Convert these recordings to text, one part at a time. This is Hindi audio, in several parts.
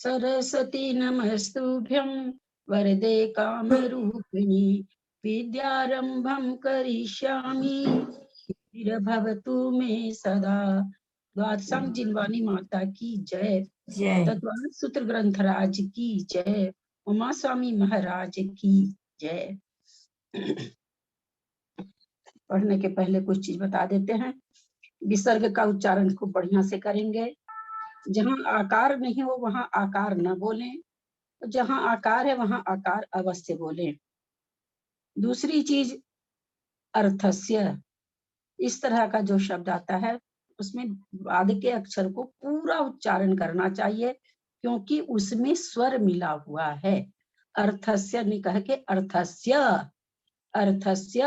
सरस्वती नमस्तुभ्यं वरदे कामरूपिणी विद्यारंभं करिष्यामि भवतु मे सदा। द्वादशांग जिनवानी माता की जय। तत्वान सूत्र ग्रंथराज की जय। उमा स्वामी महाराज की जय। पढ़ने के पहले कुछ चीज बता देते हैं। विसर्ग का उच्चारण खूब बढ़िया से करेंगे। जहाँ आकार नहीं हो वहाँ आकार न बोलें, जहाँ आकार है वहाँ आकार अवश्य बोलें। दूसरी चीज अर्थस्य, इस तरह का जो शब्द आता है उसमें बाद के अक्षर को पूरा उच्चारण करना चाहिए, क्योंकि उसमें स्वर मिला हुआ है। अर्थस्य नहीं कह के अर्थस्य, अर्थस्य।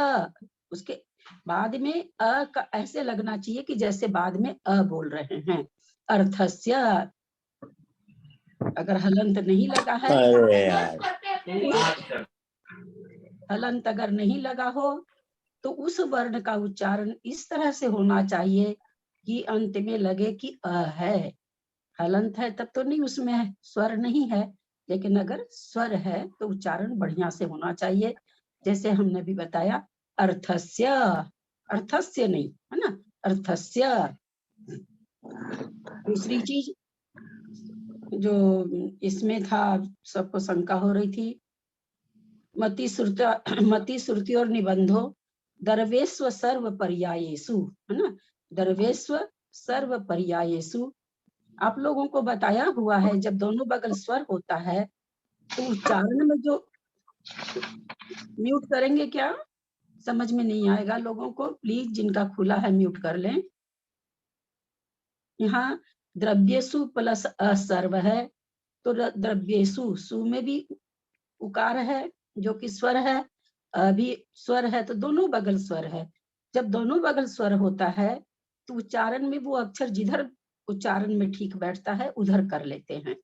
उसके बाद में अ का ऐसे लगना चाहिए कि जैसे बाद में अ बोल रहे हैं। अर्थस्य। अगर हलंत नहीं लगा है, हलंत अगर नहीं लगा हो तो उस वर्ण का उच्चारण इस तरह से होना चाहिए कि अंत में लगे कि अ है। हलंत है तब तो नहीं, उसमें स्वर नहीं है, लेकिन अगर स्वर है तो उच्चारण बढ़िया से होना चाहिए। जैसे हमने भी बताया अर्थस्य, अर्थस्य नहीं, है ना, अर्थस्य। दूसरी चीज जो इसमें था, सबको शंका हो रही थी, मति श्रुति और निबंधो दर्वेस्व सर्व पर्यायेषु, है ना, दर्वेस्व सर्व पर्यायेषु। आप लोगों को बताया हुआ है जब दोनों बगल स्वर होता है तो उच्चारण में जो म्यूट करेंगे, क्या समझ में नहीं आएगा लोगों को, प्लीज जिनका खुला है म्यूट कर लें। यहाँ द्रव्येषु प्लस असर्व है, तो द्रव्येषु सु में भी उकार है जो कि स्वर है, अभी स्वर है, तो दोनों बगल स्वर है। जब दोनों बगल स्वर होता है तो उच्चारण में वो अक्षर जिधर उच्चारण में ठीक बैठता है उधर कर लेते हैं।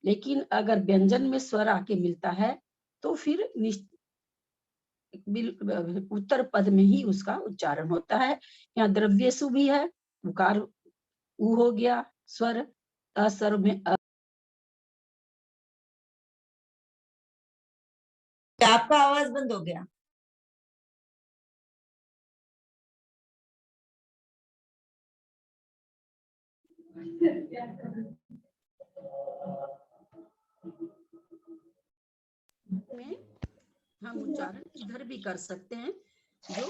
लेकिन अगर व्यंजन में स्वर आके मिलता है तो फिर उत्तर पद में ही उसका उच्चारण होता है। यहाँ द्रव्येषु भी है, उकार उ हो गया स्वर, असर्व में आपका आवाज बंद हो गया। में हम उच्चारण इधर भी कर सकते हैं जो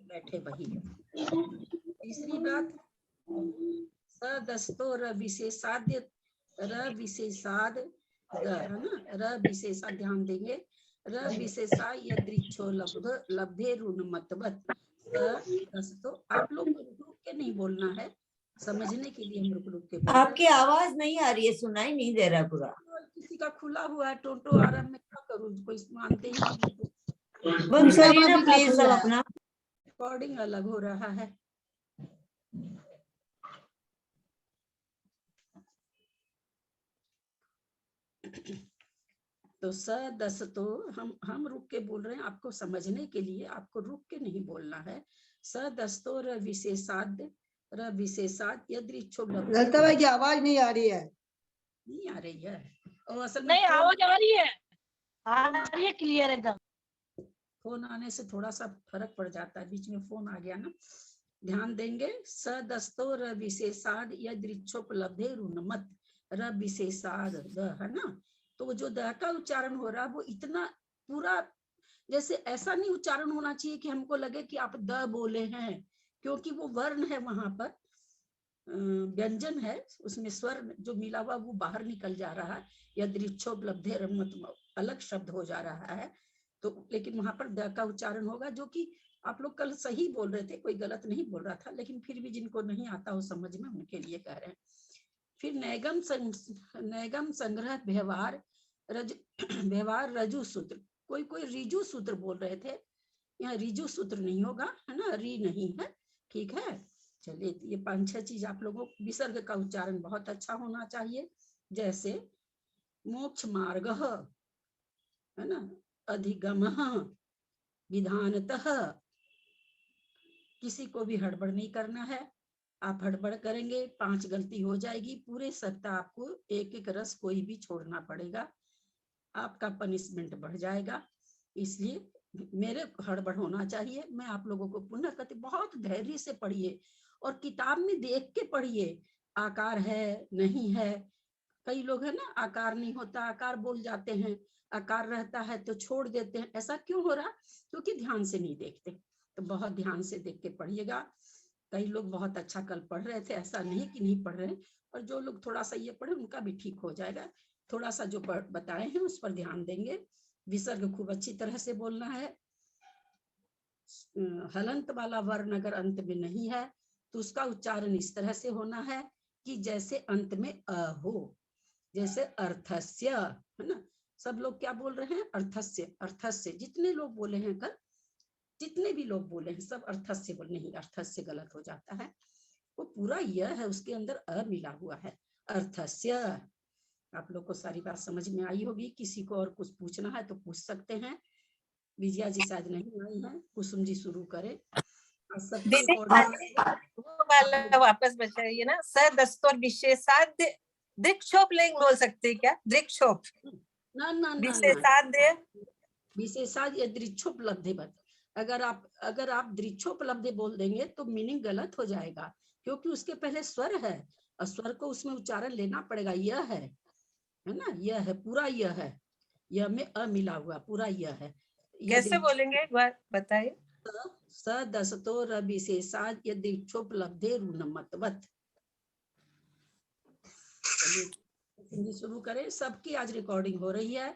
बैठे वही। तीसरी बात सदस्तो र विशेषाद्य, र विशेषाद है ना, र विशेषा ध्यान देंगे, र विशेषा यदृच्छो लब्धे ऋण मतवत सदस्तो। आप लोग को रुक रुक के नहीं बोलना है, समझने के लिए हम रुक रुक के बोल रहे हैं। आपकी आवाज नहीं आ रही है, सुनाई नहीं दे रहा पूरा। किसी का खुला हुआ है, टोटो आ रहा है, मैं क्या करूँ, कोई मानते ही नहीं। बंद करिए ना प्लीज सब अपना। रिकॉर्डिंग अलग हो रहा है। तो दस तो हम रुक के बोल रहे हैं आपको समझने के लिए, आपको रुक के नहीं बोलना है। दस्तो र विशेषाद्य, र विशेषाद यदृच्छो ललिता भाई की आवाज नहीं आ रही है। नहीं आ रही है, और असल में नहीं आवाज आ रही है, आ रही है क्लियर एकदम। फोन आने से थोड़ा सा फर्क पड़ जाता है, बीच में फोन आ गया ना। ध्यान देंगे, सदस्तो र विशेषाद यदृच्छोपलब्धे ऋणमत, र विशेषाद द, है ना। तो जो द का उच्चारण हो रहा है वो इतना पूरा, जैसे ऐसा नहीं उच्चारण होना चाहिए कि हमको लगे कि आप द बोले हैं, क्योंकि वो वर्ण है, वहां पर व्यंजन है, उसमें स्वर जो मिला हुआ वो बाहर निकल जा रहा है, यदृच्छोपलब्धे ऋणमत अलग शब्द हो जा रहा है। तो लेकिन वहां पर द का उच्चारण होगा, जो कि आप लोग कल सही बोल रहे थे, कोई गलत नहीं बोल रहा था, लेकिन फिर भी जिनको नहीं आता हो समझ में, उनके लिए कह रहे हैं। फिर नैगम संग्रह व्यवहार व्यवहार रजु सूत्र, कोई कोई रिजु सूत्र बोल रहे थे, यहाँ रिजु सूत्र नहीं होगा, है ना, री नहीं है, ठीक है। चलिए, ये 5-6 चीज आप लोगों को, विसर्ग का उच्चारण बहुत अच्छा होना चाहिए। जैसे मोक्ष मार्ग, है ना, अधिगम विधानतः, किसी को भी हड़बड़ नहीं करना है। आप हड़बड़ करेंगे 5 गलती हो जाएगी, पूरे सप्ताह आपको एक एक रस कोई भी छोड़ना पड़ेगा, आपका पनिशमेंट बढ़ जाएगा। इसलिए मेरे हड़बड़ होना चाहिए। मैं आप लोगों को पुनः कहती, बहुत धैर्य से पढ़िए और किताब में देख के पढ़िए, आकार है नहीं है। कई लोग है ना, आकार नहीं होता, आकार बोल जाते हैं, आकार रहता है तो छोड़ देते हैं। ऐसा क्यों हो रहा? क्योंकि ध्यान से नहीं देखते। तो बहुत ध्यान से देख के पढ़िएगा। कई लोग बहुत अच्छा कल पढ़ रहे थे, ऐसा नहीं कि नहीं पढ़ रहे, और जो लोग थोड़ा सा ये पढ़े उनका भी ठीक हो जाएगा। थोड़ा सा जो बताए हैं उस पर ध्यान देंगे। विसर्ग खूब अच्छी तरह से बोलना है। हलंत वाला वर्ण अगर अंत में नहीं है तो उसका उच्चारण इस तरह से होना है कि जैसे अंत में अ हो, जैसे अर्थस्य, है ना। सब लोग क्या बोल रहे हैं? अर्थस्य, अर्थस्य। जितने लोग बोले हैं कल, जितने भी लोग बोले हैं सब अर्थस्य बोले, नहीं अर्थस्य गलत हो जाता है, वो पूरा यह है, उसके अंदर अ मिला हुआ है, अर्थस्य। आप लोग को सारी बात समझ में आई होगी। किसी को और कुछ पूछना है तो पूछ सकते हैं। विजया जी शायद नहीं आई है, कुसुम जी शुरू करें। सबकी दीदी रिकॉर्डिंग वो वाला वापस बताइए ना, सदस्तोर विशेषाद्य दृक्षोप लिंग बोल सकते हैं क्या? दृक्षोप ना ना ना ना, विशेषाद्य विशेषाद या दृक्षोपलब्धिवत। अगर आप दृक्षोपलब्धि बोल देंगे तो मीनिंग गलत हो जाएगा, क्योंकि उसके पहले स्वर है और स्वर को उसमें उच्चारण लेना पड़ेगा। यह है ना, यह है, पूरा यह है, यह में अ मिला हुआ, पूरा यह है। कैसे बोलेंगे एक बार बताइए। सदसतो रविशेषाद या दृक्षोपलब्धे रुनमतवत। चलिए शुरू करें। सबकी आज रिकॉर्डिंग हो रही है।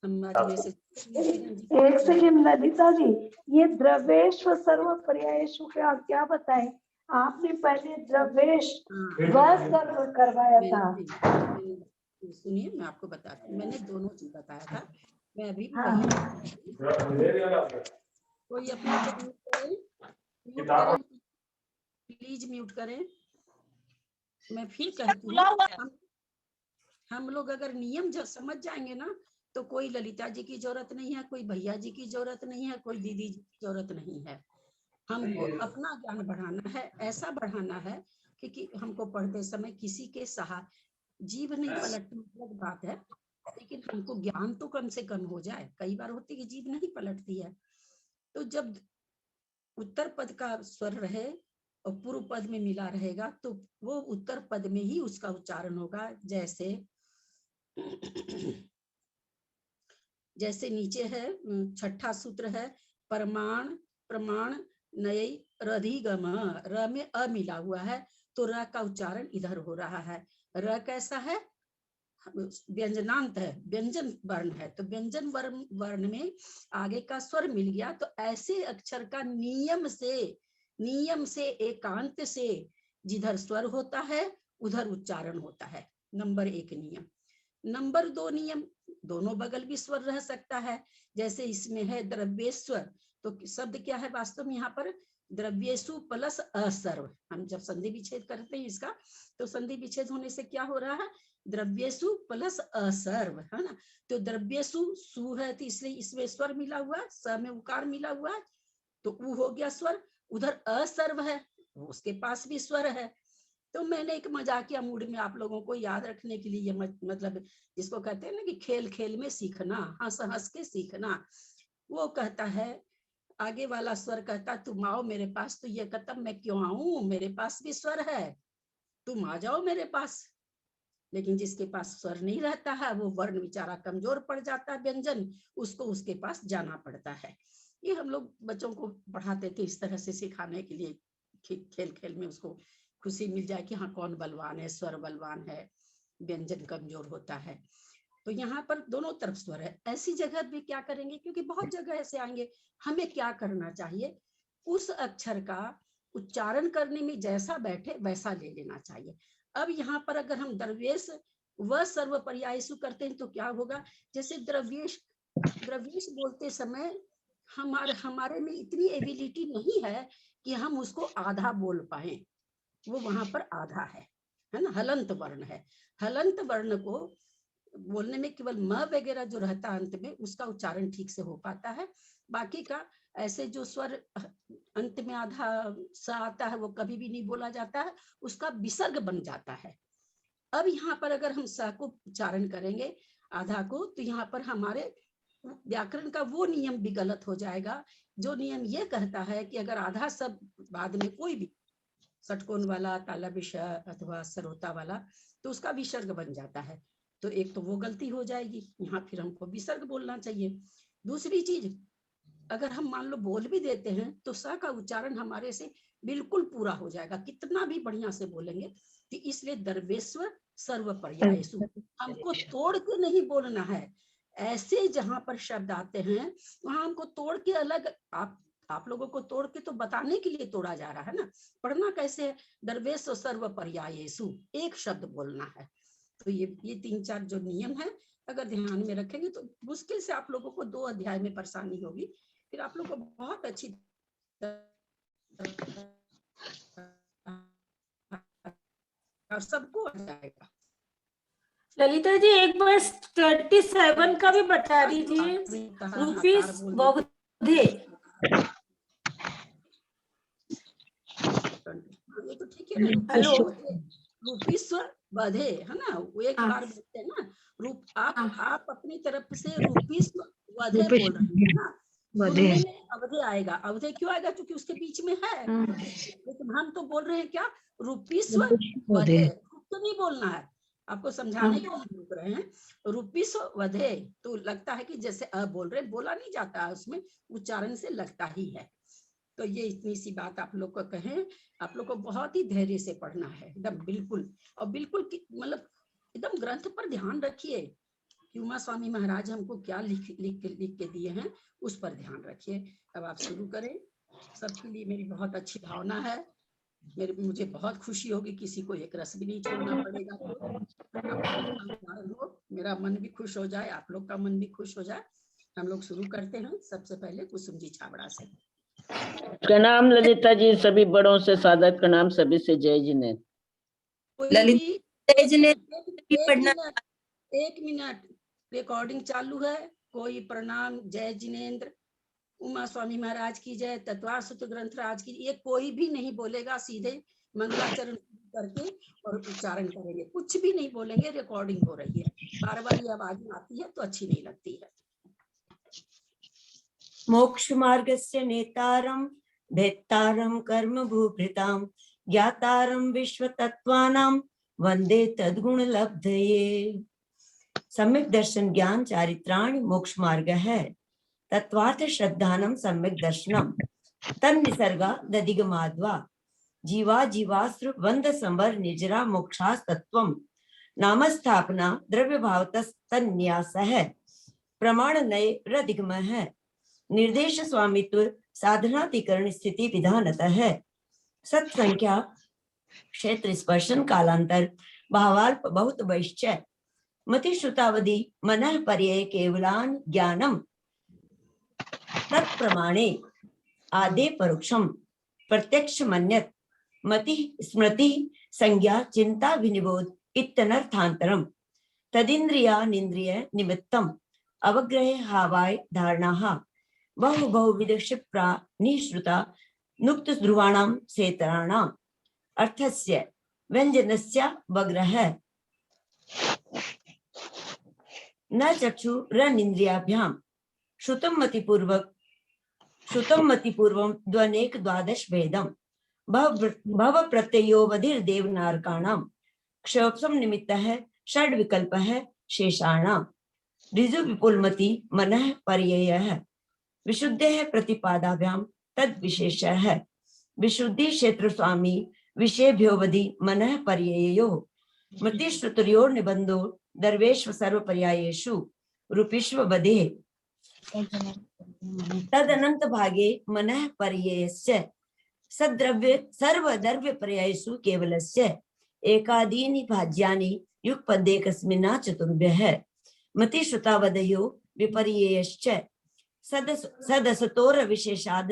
हम आज मैसेज एक सेकंड ललिता जी, ये द्रवेश्व सर्व पर्यायेषु का क्या बताएं? आपने पहले द्रवेश वह सर्व करवाया था। सुनिए, मैं आपको बताती हूँ। मैंने दोनों चीज बताया था। मैं अभी भी हाँ। कोई अपना म्यूट करें, प्लीज म्यूट करें। मैं फिर कहती हूँ, हम लोग अगर नियम जब समझ जाएंगे ना तो कोई ललिता जी की जरूरत नहीं है, कोई भैया जी की जरूरत नहीं है, कोई दीदी जी की जरूरत नहीं है। हमको अपना ज्ञान बढ़ाना है, ऐसा बढ़ाना है कि हमको पढ़ते समय किसी के जीभ नहीं पलटती अलग बात है, लेकिन हमको ज्ञान तो कम से कम हो जाए। कई बार होती है कि जीभ नहीं पलटती है। तो जब उत्तर पद का स्वर रहे और पूर्व पद में मिला रहेगा तो वो उत्तर पद में ही उसका उच्चारण होगा। जैसे नीचे है, छठा सूत्र है, परमाण प्रमाण नय रधिगम, र में अ मिला हुआ है तो र का उच्चारण इधर हो रहा है। र कैसा है? व्यंजनांत है, व्यंजन वर्ण है, तो व्यंजन वर्ण में आगे का स्वर मिल गया तो ऐसे अक्षर का नियम से एकांत से जिधर स्वर होता है उधर उच्चारण होता है। नंबर 1 नियम। नंबर 2 नियम, दोनों बगल भी स्वर रह सकता है। जैसे इसमें है द्रव्येश्वर, तो शब्द क्या है वास्तव में यहाँ पर? द्रव्येशु प्लस असर्व। हम जब संधि विच्छेद करते हैं इसका, तो संधि विच्छेद होने से क्या हो रहा है? द्रव्येशु प्लस असर्व, है ना। तो द्रव्येशु सु है तो इसलिए इसमें स्वर मिला हुआ, स में उकार मिला हुआ, तो उ हो गया स्वर। उधर असर्व है, उसके पास भी स्वर है। तो मैंने एक मजाकिया मूड में आप लोगों को याद रखने के लिए मतलब जिसको कहते हैं ना कि खेल खेल में सीखना, हंस हंस के सीखना। वो कहता है, आगे वाला स्वर कहता तुम आओ मेरे पास, तो ये कहता मैं क्यों आऊं, मेरे पास भी स्वर है, तुम आ जाओ मेरे पास। लेकिन जिसके पास स्वर नहीं रहता है वो वर्ण बेचारा कमजोर पड़ जाता है, व्यंजन, उसको उसके पास जाना पड़ता है। ये हम लोग बच्चों को पढ़ाते थे इस तरह से सिखाने के लिए, खेल खेल में उसको खुशी मिल जाए कि हाँ कौन बलवान है, स्वर बलवान है, व्यंजन कमजोर होता है। तो यहाँ पर दोनों तरफ स्वर है। ऐसी जगह भी क्या करेंगे, क्योंकि बहुत जगह ऐसे आएंगे, हमें क्या करना चाहिए? उस अक्षर का उच्चारण करने में जैसा बैठे वैसा ले लेना चाहिए। अब यहाँ पर अगर हम द्रव्येश व सर्व पर्यायसु करते हैं तो क्या होगा? जैसे द्रव्येश बोलते समय हमारे में इतनी एबिलिटी नहीं है कि हम उसको आधा बोल पाए, वो वहां पर आधा है ना। हलंत वर्ण है, हलंत वर्ण को बोलने में केवल म वगैरह जो रहता है अंत में उसका उच्चारण ठीक से हो पाता है, बाकी का ऐसे जो स्वर अंत में आधा स आता है वो कभी भी नहीं बोला जाता है, उसका विसर्ग बन जाता है। अब यहाँ पर अगर हम स को उच्चारण करेंगे आधा को, तो यहाँ पर हमारे व्याकरण का वो नियम भी गलत हो जाएगा जो नियम ये कहता है कि अगर आधा शब्द बाद में कोई भी षटकोण वाला, ताला विषय अथवा सरोता वाला, तो उसका विसर्ग बन जाता है। तो एक तो वो गलती हो जाएगी, यहाँ फिर हमको विसर्ग बोलना चाहिए। दूसरी चीज, अगर हम मान लो बोल भी देते हैं तो स का उच्चारण हमारे से बिल्कुल पूरा हो जाएगा, कितना भी बढ़िया से बोलेंगे। तो इसलिए दर्वेश्वर सर्व पर्यायसु, हमको तोड़ के नहीं बोलना है। ऐसे जहां पर शब्द आते हैं वहां हमको तोड़ के अलग, आप लोगों को तोड़ के तो बताने के लिए तोड़ा जा रहा है ना। पढ़ना कैसे है? दर्वेश्वर सर्व पर्यायसु, एक शब्द बोलना है। तो ये 3-4 जो नियम है अगर ध्यान में रखेंगे तो मुश्किल से आप लोगों को 2 अध्याय में परेशानी होगी, फिर आप लोग को बहुत अच्छी और सबको आ जाएगा। ललिता जी एक बार 37 का भी बता दीजिए, रुपीस बौद्धे। ये तो ठीक है ना, हेलो, रूपीश्वर बधे है ना, वो एक बार बोलते हैं ना। रूप आप अपनी तरफ से रूपीश्वर वधे बोल रहे हैं ना, सुनने में अवधे आएगा। अवधे क्यों आएगा? क्योंकि उसके बीच में है। लेकिन हम तो बोल रहे हैं क्या? रूपीश्वर वधे, तो नहीं बोलना है, आपको समझाने के लिए बोल रहे हैं। रूपीश्वर वधे तो लगता है कि जैसे अ बोल रहे, बोला नहीं जाता है, उसमें उच्चारण से लगता ही है। तो ये इतनी सी बात आप लोग को कहें, आप लोग को बहुत ही धैर्य से पढ़ना है एकदम बिल्कुल, और बिल्कुल मतलब एकदम ग्रंथ पर ध्यान रखिए कि उमा स्वामी महाराज हमको क्या लिख के दिए हैं, उस पर ध्यान रखिए। अब आप शुरू करें। सबके लिए मेरी बहुत अच्छी भावना है, मुझे बहुत खुशी होगी, किसी को एक रस भी नहीं छोड़ना पड़ेगा। तो मेरा मन भी खुश हो जाए, आप लोग का मन भी खुश हो जाए। हम लोग शुरू करते हैं। सबसे पहले कुसुम जी छाबड़ा से। प्रणाम ललिता जी, सभी बड़ों से सादर प्रणाम, सभी से जय जिनेन्द्र। एक मिनट रिकॉर्डिंग चालू है। कोई प्रणाम, जय जिनेन्द्र, उमा स्वामी महाराज की जय, तत्वार सूत्र ग्रंथराज की, ये कोई भी नहीं बोलेगा। सीधे मंगलाचरण करके और उच्चारण करेंगे, कुछ भी नहीं बोलेंगे। रिकॉर्डिंग हो रही है, बार बार ये आवाज आती है तो अच्छी नहीं लगती है। मोक्ष मार्गस्य नेतारं भेत्तारं कर्म भूभृतां ज्ञातारं विश्व तत्वानां वंदे तद्गुण लब्धये। सम्यक दर्शन ज्ञान चारित्राणि मोक्ष मार्ग है। तत्वार्थ श्रद्धानम सम्यक दर्शनम तन्निसर्गा दधिगमाद्वा जीवा जीवाश्रु वंद संवर निर्जरा मोक्षास तत्वम नामस्थापना द्रव्य भावतस्तन्यास है। प्रमाण नये रधिगम है। निर्देश स्वामित्व साधनाधिकरण स्थिति विधानतः है। सत्संख्या क्षेत्र स्पर्शन कालांतर भावाल्प बहुत वैश्चय मति श्रुतावधि मनः पर्यय केवलान ज्ञानम तत्प्रमाणे आदे परोक्षम प्रत्यक्ष मन्यत मति स्मृति संज्ञा चिंता विनिबोध इत्यनर्थांतरम तदिंद्रिया निंद्रिय निमित्तम अवग्रहे हावाय धारणाः बहु बहुविध क्षिप्रा निश्रुता नुक्त ध्रुवाणां सेतराणां अर्थस्य व्यंजनस्य वग्रह न चक्षु रनिंद्रियाभ्यां श्रुतं मतिपूर्वं द्वनेक द्वादश भेदं भव प्रत्ययो वधिर देवनारकाणां क्षोभसम निमित्तः षड विकल्पः शेषाणां ऋजु विपुलमति मनः पर्ययः विशुद्धेः प्रतिपादाभ्यां तद विशेषः विशुद्धि क्षेत्र स्वामी विषयभ्योवधि मनः पर्ययो मति श्रुतयोर निबंधो दर्वेश्व सर्व पर्यायेषु रूपिष्व बधे तदनंत भागे मनः पर्ययस्य सद्रव्य सर्वद्रव्य पर्यायेषु केवलस्य एकादीनि भाज्यानि युगपदेकस्मिन्ना चतुर्भ्यः मति श्रुतावदयो विपर्ययश्च सदसतोर विशेषाद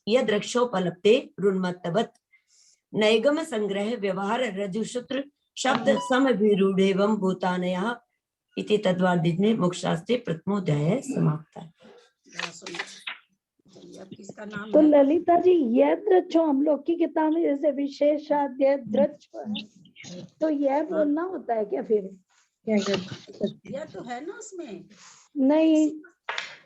यद्रक्षोपलब्धे रुन्मत्तवत् नैगम संग्रह व्यवहार रजुसूत्र शब्द समभिरूढ़ेवं भूतानयः इति तद्वादिने मोक्षशास्त्रे प्रथमोऽध्यायः समाप्तः। अब किसका नाम तो है? ललिता जी यह द्रच्छो हम लोग की किताब में जैसे विशेषाद्य द्रच्छो है, तो यह बोलना होता है क्या फिर? यह तो है ना उसमें। नहीं,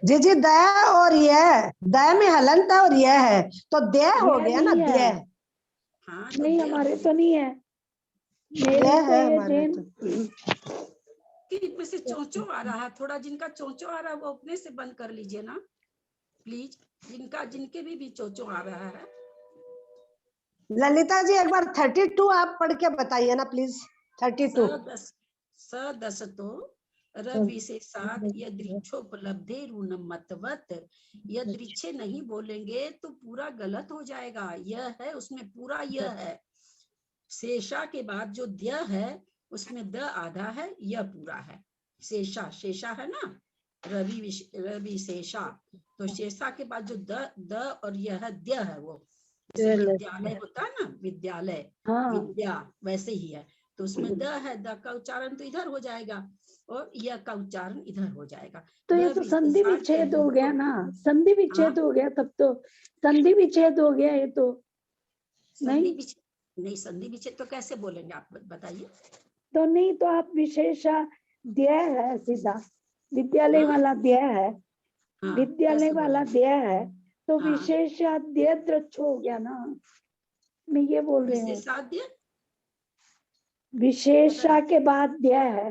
जी जी, दया और यह, दया में हलंत है और यह है, तो दया हो यह गया ना, नहीं है। दया। हाँ तो नहीं दया हमारे तो नहीं है, मेरे यह तो है ये हमारे जैन तो। कि इसमें से चोंचो आ रहा है, थोड़ा जिनका चोंचो आ रहा है वो अपने से बंद कर लीजिए ना प्लीज, जिनके भी चोंचो आ रहा है। ललिता जी एक बार 32 आप पढ़ के बताइए ना प्लीज। 32। सदसतो रविशेषाद यदृच्छोपलब्धे ऋणमतवत। यदृच्छे नहीं बोलेंगे तो पूरा गलत हो जाएगा। यह है उसमें पूरा यह है, शेषा के बाद जो द्य है उसमें द आधा है, यह पूरा है। शेषा शेषा है ना, रवि शेषा, तो शेषा के बाद जो द और यह द्य है, वो जैसे विद्यालय होता है ना, विद्यालय हाँ विद्या, वैसे ही है। तो उसमें द है, द का उच्चारण तो इधर हो जाएगा और यह का उच्चारण इधर हो जाएगा। तो ये तो संधि विच्छेद हो गया ना, संधि विच्छेद हो गया, तब तो संधि विच्छेद हो गया ये तो। नहीं नहीं, संधि विच्छेद तो कैसे बोलेंगे आप बताइए। तो नहीं तो आप विशेषा द्य है, सीधा विद्यालय हाँ? वाला द्य है, हाँ, विद्यालय कैसे वाला बोलेंगे? द्य है, तो हाँ। विशेषा द्य द्रच्छ हो गया ना, मैं ये बोल रही हूँ। विशेषाद्य विशेषा के बाद द्य है,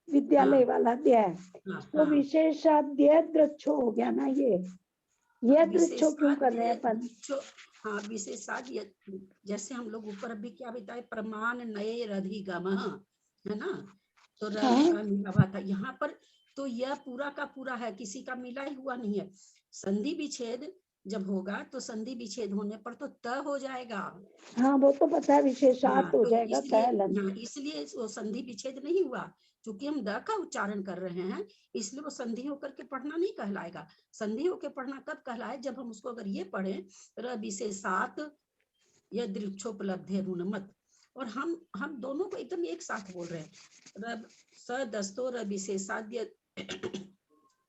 विद्यालय हाँ, वाला द्य है, हाँ, तो हाँ। विशेषा द्य द्रच्छ हो गया ना, ये दृच्छो क्यों कर रहे हैं अपन? हाँ, विशेषाद्य, जैसे हम लोग ऊपर अभी क्या बताए, प्रमाण नए रधिगम है ना, तो रवि का मिला हुआ था यहाँ पर, तो यह पूरा का पूरा है, किसी का मिला ही हुआ नहीं है। संधि विच्छेद जब होगा तो संधि विच्छेद होने पर तो त हो जाएगा। हाँ वो तो पता है, विशेषार्थ हाँ, हो तो जाएगा इसलिए वो संधि विच्छेद नहीं हुआ, क्योंकि हम द का उच्चारण कर रहे हैं, इसलिए वो संधि होकर के पढ़ना नहीं कहलाएगा। संधि होकर पढ़ना कब कहलाए, जब हम उसको अगर ये पढ़े रविशेषात् यदृच्छोपलब्धे ऋणमत, और हम दोनों को एकदम एक साथ बोल रहे हैं, रब सदस्तो रविशेषाद्य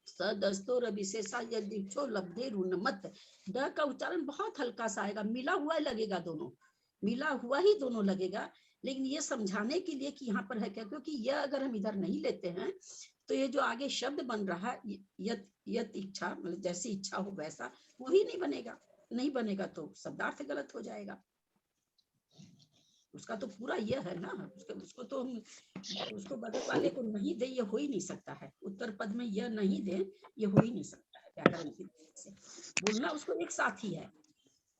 सदस्तो रविशेषाद् यदृच्छोपलब्धे ऋणमत। द का उच्चारण बहुत हल्का सा आएगा, मिला हुआ लगेगा, दोनों मिला हुआ ही दोनों लगेगा, लेकिन ये समझाने के लिए कि यहाँ पर है क्या, क्योंकि यह अगर हम इधर नहीं लेते हैं तो ये जो आगे शब्द बन रहा है यत इच्छा, मतलब जैसी इच्छा हो वैसा, वो ही नहीं बनेगा। नहीं बनेगा तो शब्दार्थ गलत हो जाएगा, उसका तो पूरा यह है ना, उसको तो हम उसको बदल वाले को नहीं दे, ये हो ही नहीं सकता है। उत्तर पद में यह नहीं दे, ये हो ही नहीं सकता है व्याकरण की दृष्टि से। बोलना उसको एक साथ ही है,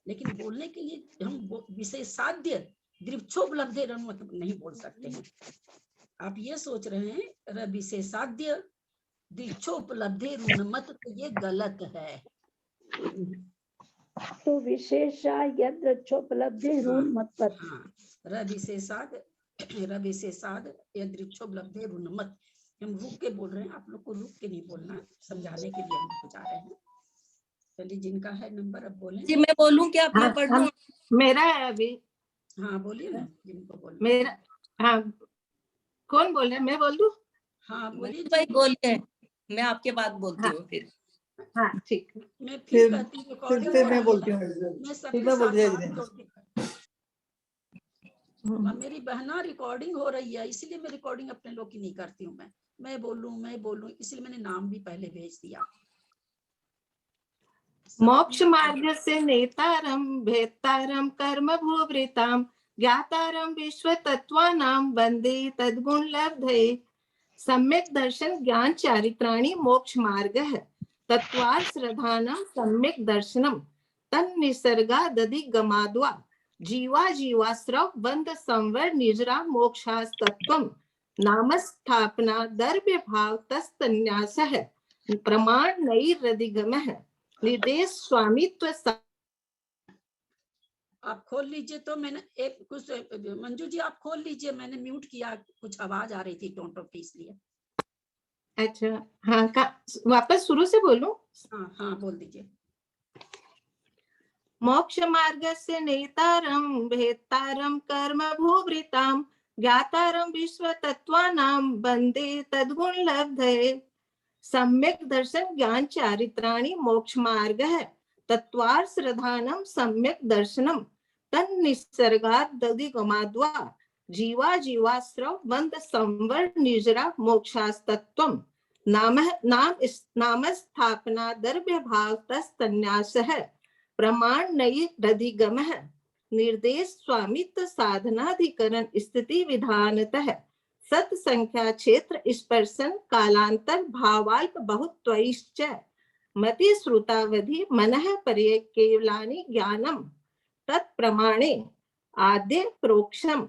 लेकिन बोलने के लिए हम विशेषाद्य दृक्षोपलब्धे ऋणमत नहीं बोल सकते हैं। आप ये सोच रहे हैं विशेषाद्य दृक्षोपलब्धे ऋणमत, तो ये गलत है। तो विशेषा यदृच्छोपलब्धे ऋणमत, हाँ, रविशेषाद यदृच्छोपलब्धे ऋणमत, हम रुक के बोल रहे हैं, आप लोग को रुक के नहीं बोलना, समझाने के लिए हम बता रहे हैं। चलिए, जिनका है नंबर अब बोलें। जी मैं बोलूं क्या? मैं पढ़ लूं? मेरा है अभी। हाँ बोलिए ना, जिनको बोलना। मेरा, हाँ, कौन बोल रहा है? मैं बोल दूं? हाँ बोलिए भाई बोलिए, मैं आपके बाद बोलती हूँ फिर। हाँ ठीक। मैं फिर कहती हूँ, फिर मैं बोलती हूँ, मैं सबके फिर मैं साथ बोलती बात जोड़ के- मेरी बहना रिकॉर्डिंग हो रही है, इसलिए मैं रिकॉर्डिंग अपने लोग की नहीं करती हूँ। मैं बोलूं, इसलिए मैंने नाम भी पहले भेज दिया। मोक्ष मार्ग से नेतारम भेत्तारम कर्म भूवृताम ज्ञातारम विश्व तत्वानां वंदे तद्गुण लब्धये। सम्यक दर्शन ज्ञान चारित्राणि मोक्ष मार्ग है। तत्वार श्रद्धानां सम्यक दर्शनम तन निसर्गादधिगमाद्वा जीवा जीवास्रव बंध संवर निजरा मोक्षास्तत्वम नाम स्थापना दर्भ्य भाव तस्तन्यासः प्रमाण नैरधिगमः निर्देश स्वामित्व। आप खोल लीजिए, तो मैंने एक कुछ, मंजू जी आप खोल लीजिए, मैंने म्यूट किया, कुछ आवाज आ रही थी टोंटो की, इसलिए। अच्छा, हाँ, वापस शुरू से बोलूं? हाँ हाँ बोल दीजिए। मोक्ष मार्ग से नेतारम भेत्तारम कर्म भूवृताम ज्ञातारम विश्व तत्वानां वंदे तद्गुण लब्धये। सम्यक दर्शन ज्ञान चारित्राणि मोक्ष मार्ग है। तत्वार श्रद्धानम सम्यक दर्शनम तन्निसर्गात् दधिगमाद्वा जीवा जीवाश्रव बंध संवर निर्जरा मोक्षास्तत्वम नाम स्थापना द्रव्य भाव तस्तन्यासः प्रमाण नयि रधिगमः निर्देश स्वामित्व साधनाधिकरण स्थिति विधानतः सत संख्या क्षेत्र स्पर्शन कालांतर भावाल्प बहुत्वैश्च मति श्रुतावधि मनः पर्य केवलानि ज्ञानम तत्प्रमाणे आद्य प्रोक्षम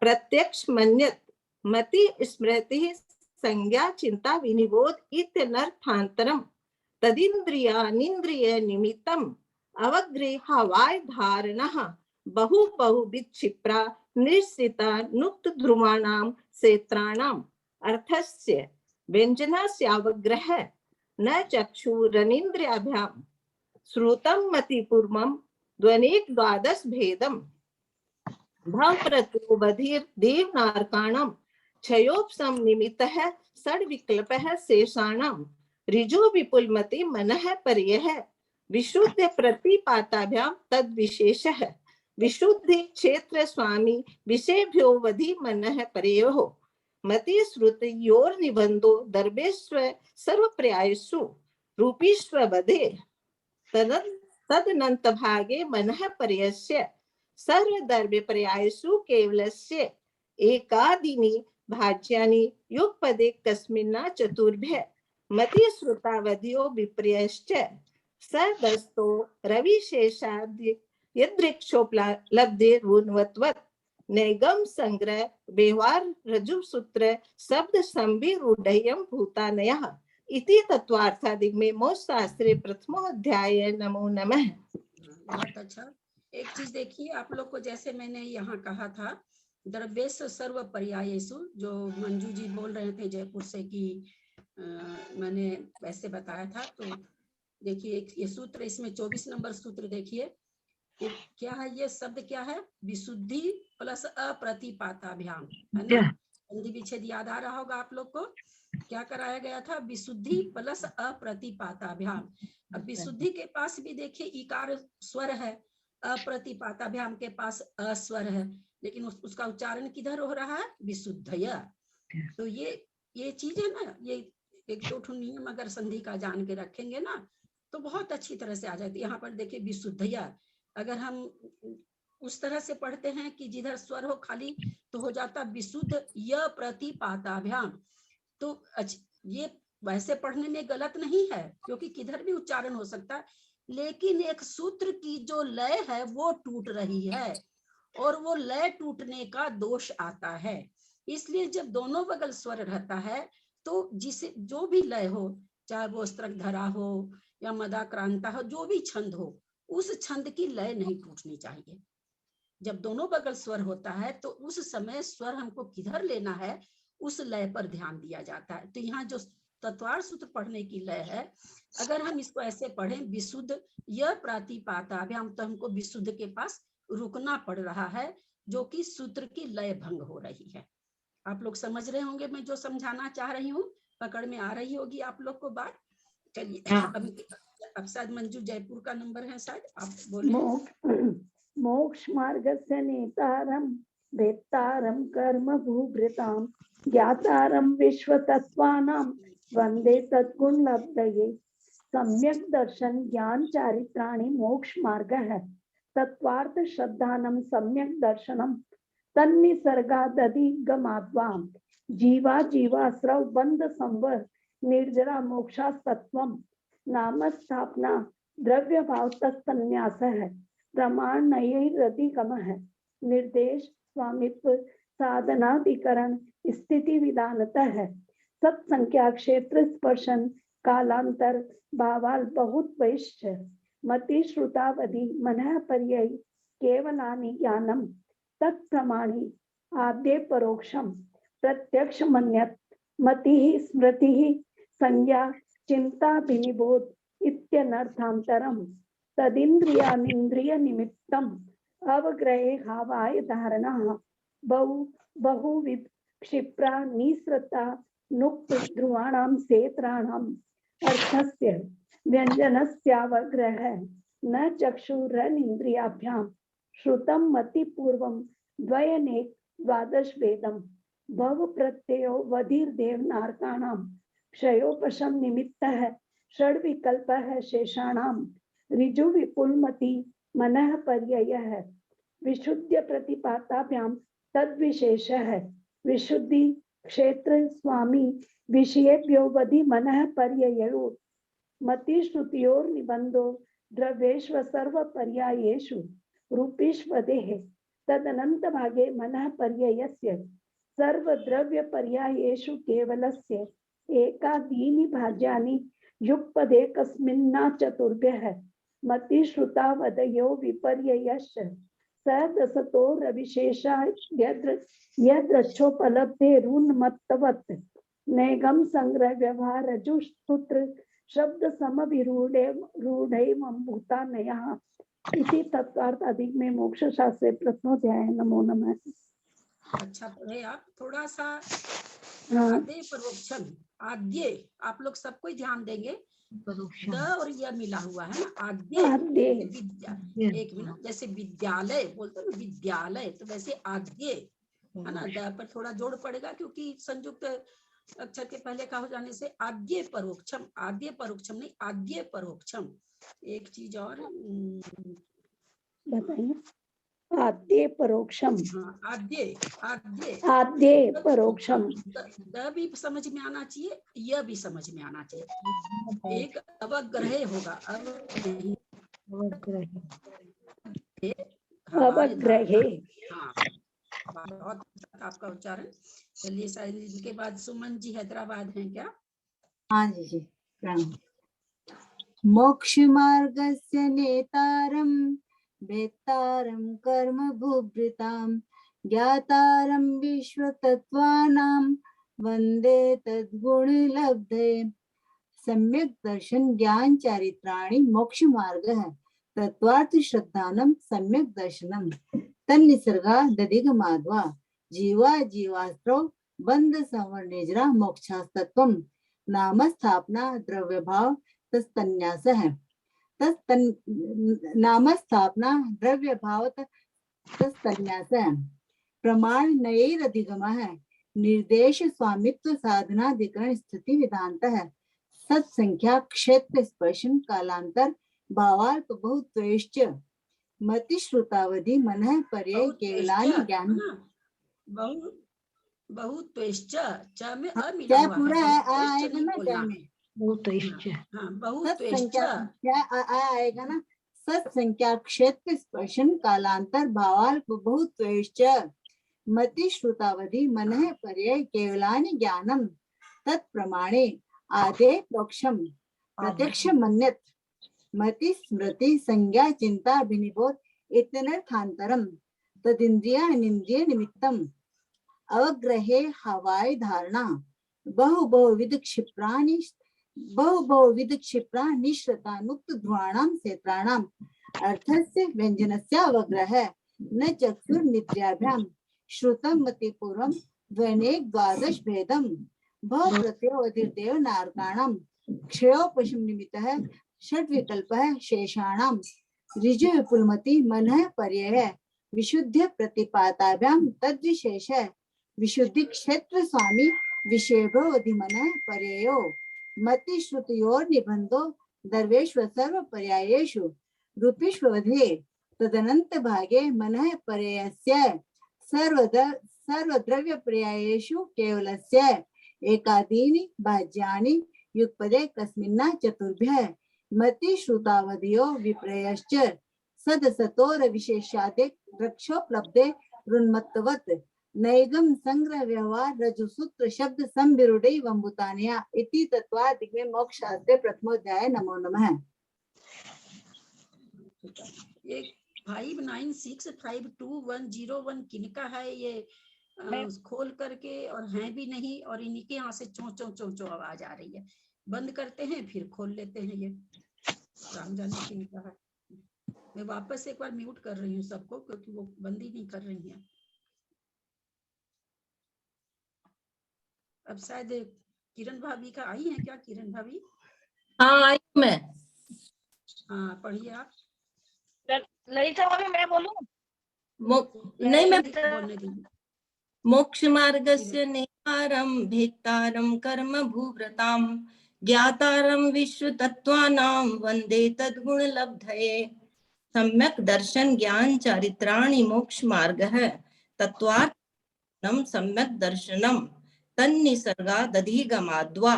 प्रत्यक्ष मन्यत मति स्मृति संज्ञा चिंता विनिबोध इत्यनर्थांतरम तदिन्द्रियानिन्द्रिय निमित्तम अवग्रहावाय धारणः बहु बहुविध क्षिप्रा निश्चिता नुक्त ध्रुवाणां क्षेत्राणाम् अर्थस्य व्यंजनस्यावग्रह न चक्षुरनिन्द्रियाभ्यां श्रुतं मतिपूर्वं ध्वनिक द्वादश भेदम भव प्रत्योबधिर देवनारकाणां क्षयोपशम निमित्तः षड विकल्पः शेषाणां ऋजु विपुलमति मनः पर्यः विशुद्ध प्रतिपाताभ्यां तद विशेषः विशुद्धि क्षेत्र स्वामी विषयभ्योवधि मनः पर्योः मति श्रुतयोर निबंधो दर्भेश्व सर्वपर्यायसु रूपीश्व बधे तदनंत भागे मनः पर्यस्य सर्वदर्भे पर्यायसु केवलस्य एकादीनि भाज्यानि युगपदे कस्मिन्ना चतुर्भ्य मति श्रुतावधियो विपर्यश्च सदस्तो रविशेषादि यदृक्षोपलब्धे ऋण्वत्वत् नैगम संग्रह व्यवहार रज्जु सूत्र शब्द संविरूढ़यम् भूतानयः इति तत्वार्थादिक में मोक्ष शास्त्रे प्रथमोध्याय नमो नमः। बहुत अच्छा। एक चीज देखिए आप लोग को, जैसे मैंने यहाँ कहा था द्रव्येश सर्व पर्यायेषु, जो मंजू जी बोल रहे थे जयपुर से कि मैंने वैसे बताया था। तो देखिए ये सूत्र, इसमें 24 नंबर सूत्र देखिए क्या है, ये शब्द क्या है, विशुद्धि प्लस अप्रतिपाताभ्याम, है ना। संधि विच्छेद याद आ रहा होगा आप लोग को। क्या कराया गया था, विशुद्धि प्लस अप्रतिपाताभ्याम। अब विशुद्धि के पास भी देखिए इकार स्वर है, अप्रतिपाताभ्याम के पास अस्वर है, लेकिन उसका उच्चारण किधर हो रहा है, विशुद्धया। तो ये चीज है ना, ये एक दो नियम अगर संधि का जान के रखेंगे ना तो बहुत अच्छी तरह से आ जाती है। यहाँ पर देखिए विशुद्धया, अगर हम उस तरह से पढ़ते हैं कि जिधर स्वर हो खाली तो हो जाता विशुद्ध य प्रतिपाताभ्याम। तो ये वैसे पढ़ने में गलत नहीं है, क्योंकि किधर भी उच्चारण हो सकता है, लेकिन एक सूत्र की जो लय है वो टूट रही है और वो लय टूटने का दोष आता है। इसलिए जब दोनों बगल स्वर रहता है तो जिसे जो भी लय हो, चाहे वो स्त्रक धरा हो या मदाक्रांता हो, जो भी छंद हो, उस छंद की लय नहीं टूटनी चाहिए। जब दोनों बगल स्वर होता है तो उस समय स्वर हमको किधर लेना है, उस लय पर ध्यान दिया जाता है। तो यहाँ जो तत्वार सूत्र पढ़ने की लय है, अगर हम इसको ऐसे पढ़ें विशुद्ध य प्रतिपाताभ्याम, तो हमको विशुद्ध के पास रुकना पड़ रहा है, जो कि सूत्र की लय भंग हो रही है। आप लोग समझ रहे होंगे मैं जो समझाना चाह रही हूँ, पकड़ में आ रही होगी आप लोग को बात। चलिए अब शायद मंजू जयपुर का नंबर है, शायद आप बोलिए। मोक्ष मार्गस्य नेतारं वेत्तारं कर्म भूभृतां ज्ञातारं विश्वतत्त्वानां वन्दे तद्गुण लब्धये। सम्यक दर्शन ज्ञान चारित्राणि मोक्ष मार्गः तत्वार्थ श्रद्धानं सम्यक दर्शनम तन्निसर्गादधिगमाद्वां जीवा जीवाश्रव बंध संवर निर्जरा मोक्षास्तत्वम नाम स्थापना द्रव्य भाव तत्सन्यासः प्रमाण नयैरधिगमः निर्देश स्वामित्व साधनाधिकरण स्थिति विधानतः सत्संख्या क्षेत्र स्पर्शन कालांतर भावाल बहुत वैश्च मति श्रुतावधि मनः पर्यय केवलानि ज्ञानम तत्प्रमाणि आद्य परोक्षम प्रत्यक्ष मन्यत मति स्मृति संज्ञा चिंता विनिबोध इत्यनर्थांतरम तदिन्द्रियानिन्द्रिय निमित्तम अवग्रहे हावाय धारणा बहुविध क्षिप्रा निसृता नुक्त ध्रुवाणां क्षेत्राणाम् अर्थस्य व्यंजनस्यावग्रह न चक्षुरनिन्द्रियाभ्यां श्रुतं मतिपूर्वं द्वयनेक द्वादश वेदम भव प्रत्ययो वधिर्देवनार्काणां क्षयोपशम निमित्तः षड विकल्पः शेषाणां ऋजु विपुलमति मनः पर्ययः विशुद्ध प्रतिपाताभ्यां तद्विशेषः विशुद्धि क्षेत्र स्वामी विषयेभ्यो वधि मनः पर्ययो मति श्रुतियोर निबंधो द्रव्येष्व सर्व पर्यायेषु रूपीष्वदेः तदनंत भागे मनः पर्ययस्य सर्व द्रव्य पर्यायेषु केवलस्य एकादीनि भाज्यानि युगपदे कस्मिन्ना चतुर्भ्यः मति श्रुतावदयो विपर्ययश्च सदसतो रविशेषा यद्रच्छोपलब्धेरुन्मत्तवत् नैगम संग्रह व्यवहार रजुसूत्र शब्द समविरूढ़ैवं भूतानयः इति तत्वार्थ अधिक में मोक्ष शास्त्रे प्रथमोध्याय। नमो नमः। अच्छा पढ़े आप थोड़ा सा। हाँ। आद्य परोक्षम आद्य आप लोग सबको ही ध्यान देंगे, द और यह मिला हुआ है ना। आद्य आद्य। विद्या, एक मिनट, जैसे विद्यालय बोलते हैं विद्यालय, तो वैसे आद्य है ना, द पर थोड़ा जोड़ पड़ेगा क्योंकि संयुक्त अक्षर के पहले का हो जाने से आद्य परोक्षम, आद्य परोक्षम नहीं आद्य परोक्षम। एक चीज और बताइए। आद्य परोक्षम। हाँ, आद्य आद्य आद्य परोक्षम। द भी समझ में आना चाहिए, यह भी समझ में आना चाहिए। एक अवग्रह होगा, अवग्रहे। हाँ, बहुत अच्छा आपका उच्चारण। चलिए शायद इनके बाद सुमन जी हैदराबाद हैं क्या? हाँ जी प्रणाम। मोक्ष मार्गस्य नेतारं वेत्तारं कर्म भूभृतां ज्ञातारं विश्वतत्त्वानां वन्दे तद्गुणलब्धे। सम्यक् दर्शन ज्ञान चारित्राणि मोक्ष मार्गः तत्त्वार्थ श्रद्धानं सम्यक् दर्शनं तन्निसर्गा दधिगमाद्वा जीवा जीवास्त्रो बंध संवर्णिजरा मोक्षास्तत्वम् नाम स्थापना द्रव्य भाव तस्तन्यास है। नाम स्थापना द्रव्य भाव तस्तन्यास है। प्रमाण नयैर अधिगम है। निर्देश स्वामित्व साधनाधिकरण स्थिति वेदांत है। सत्संख्या क्षेत्र स्पर्शन कालांतर भावाल्प बहुत्वेश्च मति श्रुतावधि मनः पर्यय केवलानि ज्ञान बहुत्वेश्च च में अ मिला क्या हुआ पूरा है, आएगा ना क्या में बहुत्वेश्च। हाँ, बहुत्वेश्च क्या आएगा ना। सत्संख्या क्षेत्र स्पर्शन कालांतर भावाल्प बहुत्वेश्च मति श्रुतावधि मनः पर्यय केवलानि ज्ञानम तत्प्रमाणे आदे प्रोक्षम प्रत्यक्ष मन्यत मति स्मृति संज्ञा चिंता अभिनिबोध इत्यनर्थांतरम तदिंद्रिया अनिंद्रिय निमित्तम अवग्रहे हवाई धारणा बहुविध क्षिप्रा निश्रतानुक्त ध्रुवाणां क्षेत्राणां अर्थस्य व्यंजनस्य अवग्रह न चक्षुर्निद्राभ्यां श्रुतं मतिपूर्वं ध्वनेक द्वादश भेदम भव प्रत्ययो अधिर्देव नारकाणां क्षयोपशम निमित्तः षड विकल्पः शेषाणां ऋजु विपुलमति मनः पर्ययः विशुद्ध प्रतिपाताभ्यां तद्विशेषः विशुद्धि क्षेत्र स्वामी विषयभो अधिमनः पर्ययो मति श्रुतियोर निबंधो दर्वेश्व सर्व पर्यायेषु रूपीष्वधे तदनंत भागे मनः पर्ययस्य सर्वद्रव्य पर्यायेषु केवलस्य एकादीनि भाज्यानि युगपदे कस्मिन्ना चतुर्भ्यः मति श्रुतावधियो विप्रयश्च सदसतोर विशेषादे रक्षोपलब्धे रुन्मत्तवत् नैगम संग्रह व्यवहार रजुसूत्र शब्द संविरूढ़ैवं भूतानया इति तत्त्वादिक में मोक्ष शास्त्रे प्रथमोध्याय। नमो नमः। ये 59652101 किनका है ये खोल करके, और हैं भी नहीं, और इनके यहाँ से चों चों चों चों आवाज आ रही है। बंद करते हैं फिर खोल लेते हैं, ये राम जाने किनका है। मैं वापस एक बार म्यूट कर रही हूँ सबको क्योंकि वो बंद ही नहीं कर रही है। अब शायद किरण भाभी का आई है क्या? किरण भाभी हाँ आई मैं। हाँ पढ़िए आप। ललिता भाभी मैं बोलूं? नहीं मैं बोलने दीजिए। मोक्ष मार्गस्य नेतारं भेत्तारं कर्म भूव्रतां ज्ञातारं विश्व तत्त्वानां वन्दे तद्गुणलब्धये सम्यक् दर्शन ज्ञान चारित्राणि मोक्ष मार्गः तत्त्वार्थं सम्यक् दर्शनं तन्निसर्गादधिगमाद्वा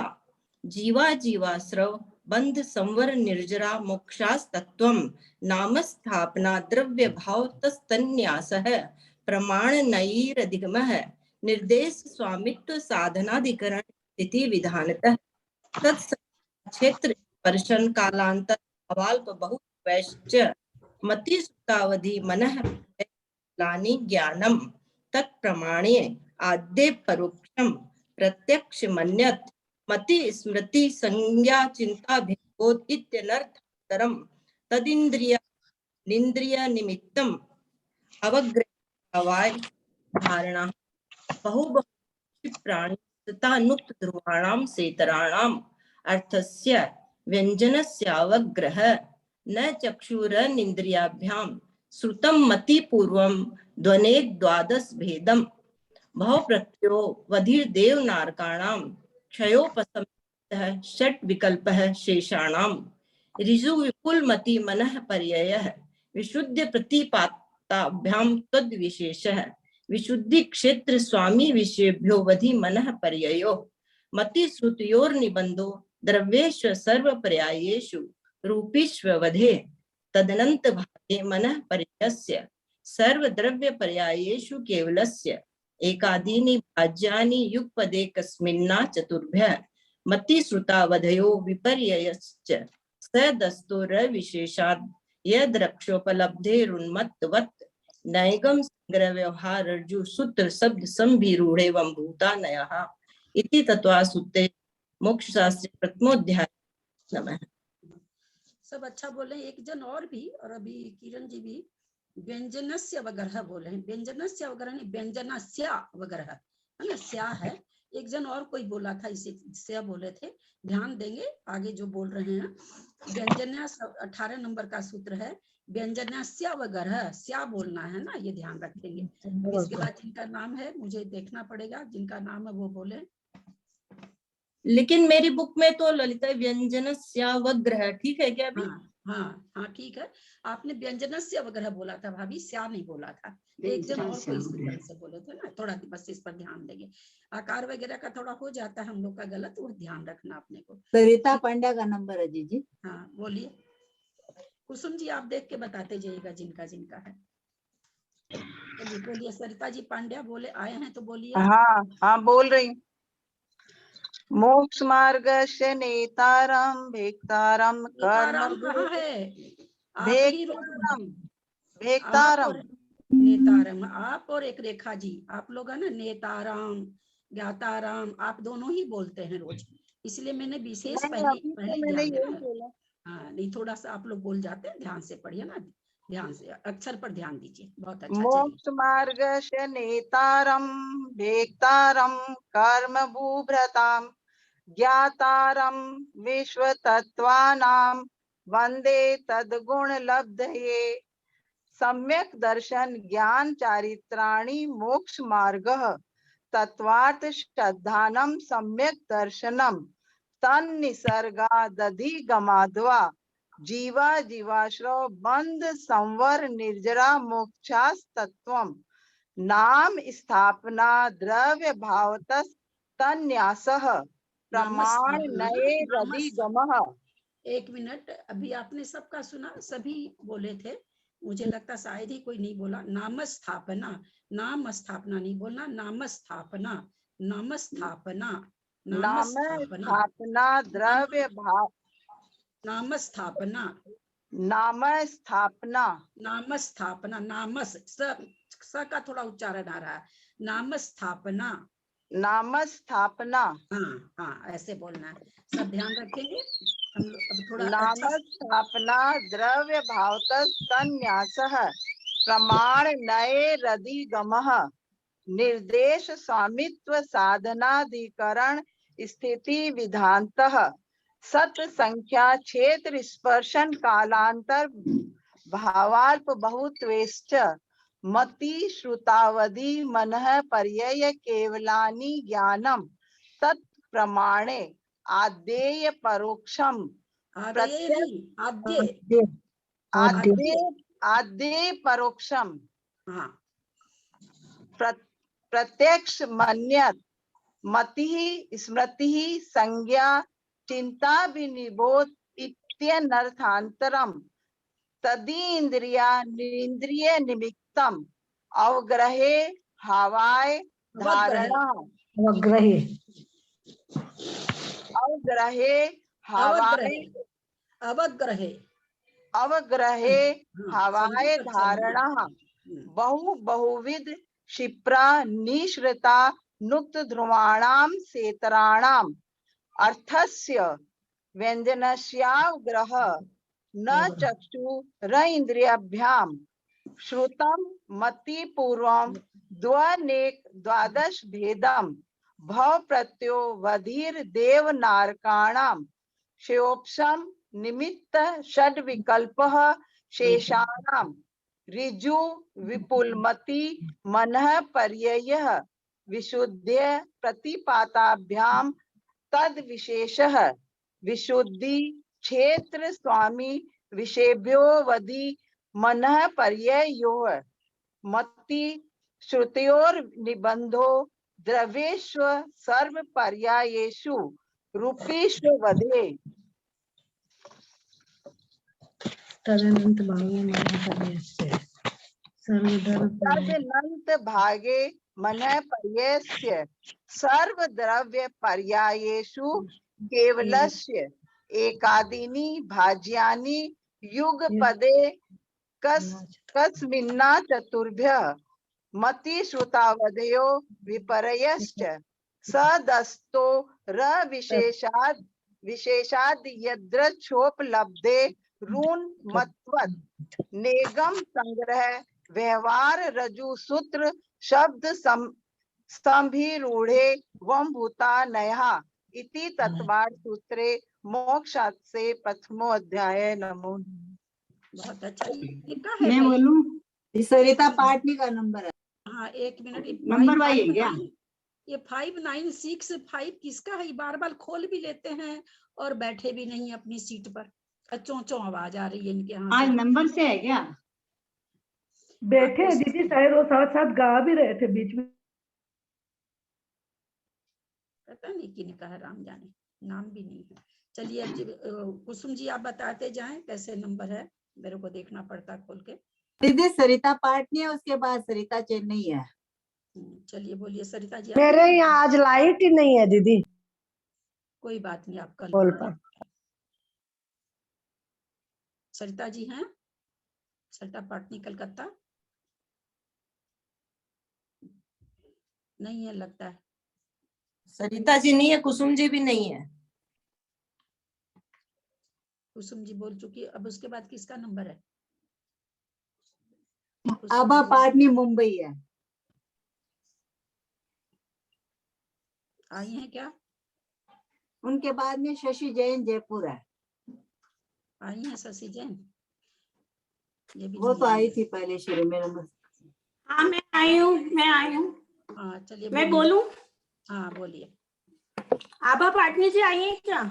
जीवा जीवाश्रव बंध संवर निर्जरा मोक्षास्तत्वं नाम स्थापना द्रव्य भाव तस्तन्यासः प्रमाण नैरधिगमः निर्देश स्वामित्व साधनाधिकरण स्थिति विधानतः तत्क्षेत्र स्पर्शन कालांतर अवाल्प बहुवैश्च मति सुतावधि मनः लानि ज्ञानम तत्प्रमाणे आद्य परोक्षम प्रत्यक्ष मन्यत मति स्मृति संज्ञा चिंता भेदोद इत्यनर्थतरम तदिंद्रिय निंद्रिय निमित्तम अवग्रहवाय धारणा बहु प्राणी तथा नुक्त ध्रुवाणाम सेतराणाम अर्थस्य व्यंजनस्य अवग्रह न चक्षुरनिंद्रियाभ्याम श्रुतम मति पूर्वम ध्वने द्वादश भेदम भव प्रत्यो वधिर देव नारकाणाम क्षयोपसम षट विकल्पः शेषाणाम ऋजु विपुल मति मनः पर्ययः विशुद्ध प्रतिपाताभ्याम तद विशेषः विशुद्धि क्षेत्र स्वामी विषयभ्यो वधि मनः पर्ययो मति श्रुतयोर निबंधो द्रव्येषु सर्व पर्यायेषु रूपीष्व वधे तदनंत भागे मनः पर्ययस्य सर्व द्रव्य पर्यायेषु केवलस्य एकादीनि भाज्यानि युगपदे कस्मिन्ना चतुर्भ्यः मति श्रुतावधयो विपर्ययश्च सदस्तोर विशेषाद् यद्रक्षोपलब्धेरुन्मत्तवत् नैगम संग्रह व्यवहार रज्जु सूत्र शब्द संभिरूढ़ेवं भूतानयः इति तत्त्वासुत्ते मोक्ष शास्त्र प्रथमोध्याय नमः। सब अच्छा बोले। एक जन और भी, और अभी किरण जी भी व्यंजनस्य अवग्रह बोले हैं। व्यंजनस्य अवग्रह नहीं, व्यंजनस्य अवग्रह है ना, स्या है। एक जन और कोई बोला था, इसे स्या बोले थे। ध्यान देंगे आगे जो बोल रहे हैं। व्यंजन 18 नंबर का सूत्र है, व्यंजनस्य अवग्रह, स्या बोलना है ना, ये ध्यान रखेंगे। इसके बाद जिनका नाम है मुझे देखना पड़ेगा, जिनका नाम है वो बोले। लेकिन मेरी बुक में तो ललिता व्यंजनस्य अवग्रह ठीक है क्या अभी? हाँ ठीक है। आपने व्यंजनस्य अवग्रह बोला था भाभी, स्या नहीं बोला था। एक जन और कोई इसी तरह से बोले थे ना, थोड़ा बस इस पर ध्यान देंगे। आकार वगैरह का थोड़ा हो जाता है हम लोग का गलत, वो ध्यान रखना अपने को। सरिता पांड्या का नंबर है जी। हाँ बोलिए कुसुम जी, आप देख के बताते जाइएगा जिनका जिनका है। बोलिए सरिता जी पांड्या बोले आए हैं तो बोलिए। हाँ बोल रही हूँ। मोक्ष मार्गस्य नेतारं भेक्तारं कर्म कहाँ है? भेक्तारं नेतारम, आप और एक रेखा जी, आप लोग है ना नेताराम ज्ञाताराम, आप दोनों ही बोलते हैं रोज, इसलिए मैंने विशेष पहले ध्यान। हाँ नहीं, थोड़ा सा आप लोग बोल जाते हैं, ध्यान से पढ़िए ना, ध्यान से अक्षर पर ध्यान दीजिए। बहुत अच्छा। मोक्ष मार्गस्य नेतारं भेक्तारं कर्म भूभ्रतां ज्ञातारं विश्व तत्त्वानां वन्दे तद्गुण लब्धये सम्यक दर्शन ज्ञान चारित्राणि मोक्ष मार्गः तत्वार्थ श्रद्धानं सम्यक दर्शनम तन्निसर्गादधिगमाद्वा जीवा जीवाश्रव बंध संवर निर्जरा मोक्षास्तत्वं नाम स्थापना द्रव्य भावतस् तन्यासः प्रमाण नये रदिगमः। एक मिनट, अभी आपने सबका सुना, सभी बोले थे, मुझे लगता शायद ही कोई नहीं बोला। नाम स्थापना, नाम स्थापना नहीं बोलना, नाम स्थापना, नाम स्थापना, नाम स्थापना द्रव्य भाव, नाम स्थापना, नाम स्थापना, नाम स्थापना, नामस स का थोड़ा उच्चारण आ रहा है, नाम स्थापना, नाम स्थापना। हाँ ऐसे बोलना है, सब ध्यान रखेंगे हम लोग। अब थोड़ा नाम स्थापना द्रव्य भावतस् तन्यासः प्रमाण नये रदिगमः निर्देश स्वामित्व साधनाधिकरण स्थिति विधानतः सत संख्या क्षेत्र स्पर्शन कालांतर भावाल्प बहुत्वेश्च मति श्रुतावधि मनः पर्यय केवलानि ज्ञानम तत् प्रमाणे आद्येय परोक्षम आद्य नहीं, आद्य आद्य परोक्षम हाँ प्रत्यक्ष मन्यत मति स्मृति संज्ञा चिंता विनिबोध इत्यनर्थांतरम तदीन्द्रिय निमित्तम अवग्रहे हावाय धारणा अवग्रहे हावाय अवग्रहे हावाय धारणा बहुविध क्षिप्रा निश्रिता नुक्त ध्रुवाणां सेतराणां अर्थस्य व्यंजनस्यावग्रह न चक्षुर इंद्रियाभ्यां श्रुतं मति पूर्वं द्वनेक द्वादश भेदम भव प्रत्यो वधीर देव नारकाणां शेयोपशम निमित्त षड विकल्पः शेषाणां ऋजु विपुलमति मनः पर्ययः विशुद्ध्य प्रतिपाताभ्यां तद विशेषः विशुद्धि क्षेत्र स्वामी विषेभ्यो वधि मनः पर्ययोः मति श्रुतयोर निबंधो द्रव्येष्व सर्व पर्यायेषु रूपेष्व वधे तदनंत भागे मनः पर्ययस्य सर्व द्रव्य पर्यायेषु केवलस्य एकादीनि भाज्यानि युगपदे कस्मिन्ना चतुर्भ्यः मति श्रुतावधयो विपर्ययश्च सदस्तो र विशेषाद यद्रच्छोपलब्धे ऋण मत्वत् नेगम संग्रह व्यवहार रजु सूत्र शब्द संभिरूढ़े वम भूता नया इति तत्वार्थ सूत्रे मोक्षात् से प्रथमो अध्याय। नमो। बहुत अच्छा लिखा है मैं भाई। बोलूं, सरिता पाटनी का नंबर है। हाँ एक मिनट, नंबर वाई है क्या? ये 5965 किसका है? बार बार खोल भी लेते हैं और बैठे भी नहीं अपनी सीट पर। चों आवाज आ रही है इनके यहाँ आज नंबर से है क्या? बैठे हैं दीदी, शायद वो साथ साथ गा भी रहे थे बीच में। पता नहीं किनका है, राम जाने, नाम भी नहीं है। चलिए अब कुसुम जी आप बताते जाएं कैसे नंबर है, मेरे को देखना पड़ता खोल के। दीदी सरिता पाटनी है, उसके बाद सरिता चेन्नई है। चलिए बोलिए सरिता जी। मेरे यहाँ आज लाइट ही नहीं है दीदी। कोई बात नहीं, आप कल बोल पा। सरिता जी हैं? सरिता पाटनी कलकत्ता नहीं है लगता है। सरिता जी नहीं है, कुसुम जी भी नहीं है। कुसुम जी बोल चुकी, अब उसके बाद किसका नंबर है? आभा पाटनी मुंबई है। आई हैं क्या? उनके बाद में शशि जैन जयपुर है। आई हैं शशि जैन? ये भी वो तो आई थी पहले शुरू में नंबर। हाँ मैं आई हूँ। हाँ चलिए मैं बोलूं? हाँ बोलिए। आभा पाटनी जी आई हैं क्या?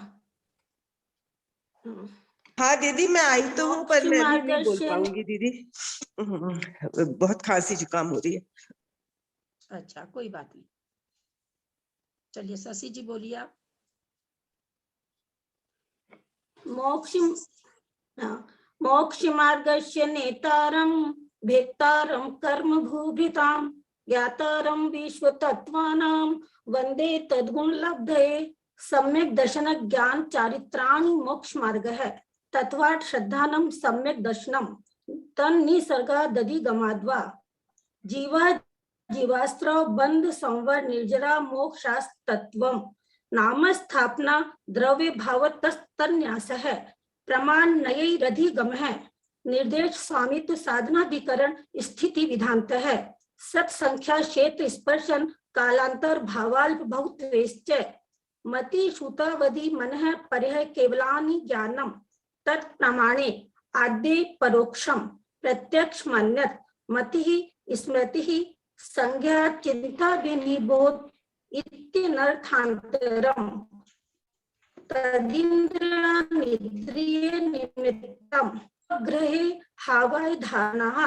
हाँ दीदी मैं आई तो हूँ, पर मैं अभी नहीं बोल पाऊंगी दीदी। बहुत खांसी जुकाम हो रही है। अच्छा कोई बात नहीं, चलिए शशि जी बोलिए आप। मोक्ष मार्गस्य नेतारं भेक्तारं कर्म भूभितां ज्ञातारं विश्व तत्वानां वंदे तद्गुण लब्धये सम्यक दर्शन ज्ञान चारित्राणि मोक्ष मार्ग है तत्वात् श्रद्धानं सम्यक दर्शनम तन्निसर्गादधिगमाद्वा जीवा जीवास्त्र बंध संवर निर्जरा मोक्षास्तत्वम नाम स्थापना द्रव्य भावतस्तन्यास है प्रमाण नयैरधिगम है निर्देश स्वामित्व साधनाधिकरण स्थिति विधांत है सत संख्या क्षेत्र स्पर्शन कालांतर भावाल्प बहुत्वेश्च मति श्रुतावधि मनः परिह केवलानि ज्ञानम तत्प्रमाणे आद्य परोक्षम प्रत्यक्ष मन्यत मति स्मृति संज्ञा चिंता विनिबोध इत्यनर्थांतरम तदिन्द्रिय निमित्तम ग्रहे हावाय धारणाः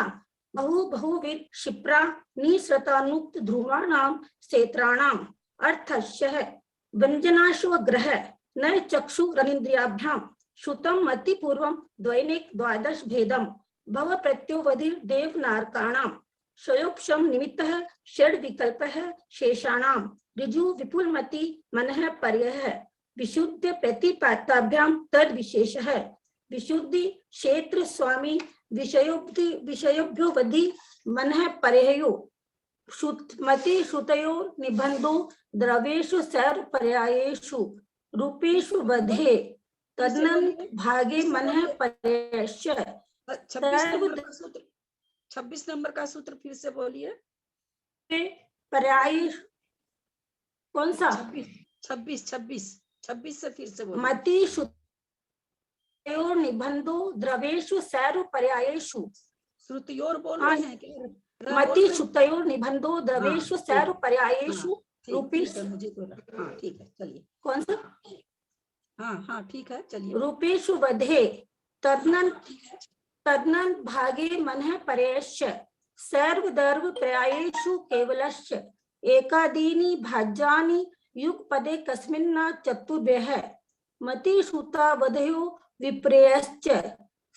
बहुविध क्षिप्रा निसृतानुक्त ध्रुवाणां क्षेत्राणाम् अर्थस्य व्यंजनाशु ग्रह न चक्षुरनिन्द्रियाभ्यां श्रुतं मतिपूर्वं द्वैनिक द्वादश भेदम भव प्रत्योवधि देवनारकाणां स्वयोक्षम निमित्तः षड् विकल्पः शेषाणां ऋजु विपुलमति मनः पर्ययः विशुद्ध प्रतिपाताभ्यां तद विशेषः विशुद्धि क्षेत्र स्वामी विषयोभ्यो वधि मनः पर्ययो मति श्रुतयो निबंधो द्रव्येषु सर्व पर्यायेषु रूपेषु वधे तदनन भागे मनः पर्ययस्य 26 नंबर का सूत्र फिर से बोलिए। पर्याय कौन सा? 26 से फिर से बोलिए। मति श्रुतयोर निबंधो द्रव्येषु सर्व पर्यायेषु श्रुतयोर बोल रहे हैं क्या? मति श्रुतयोर निबंधो द्रव्येषु सर्व पर्यायेषु रूपेषु मुझे तो हाँ ठीक है चलिए। कौन सा? हाँ ठीक है चलिए। रूपेषु वधे तदनन भागे मनः पर्ययस्य सर्वदर्व पर्यायेषु केवलस्य एकादीनि भाज्यानि युगपदे कस्मिन्न चतुर्भ्यः मति श्रुतावधयो विपर्ययश्च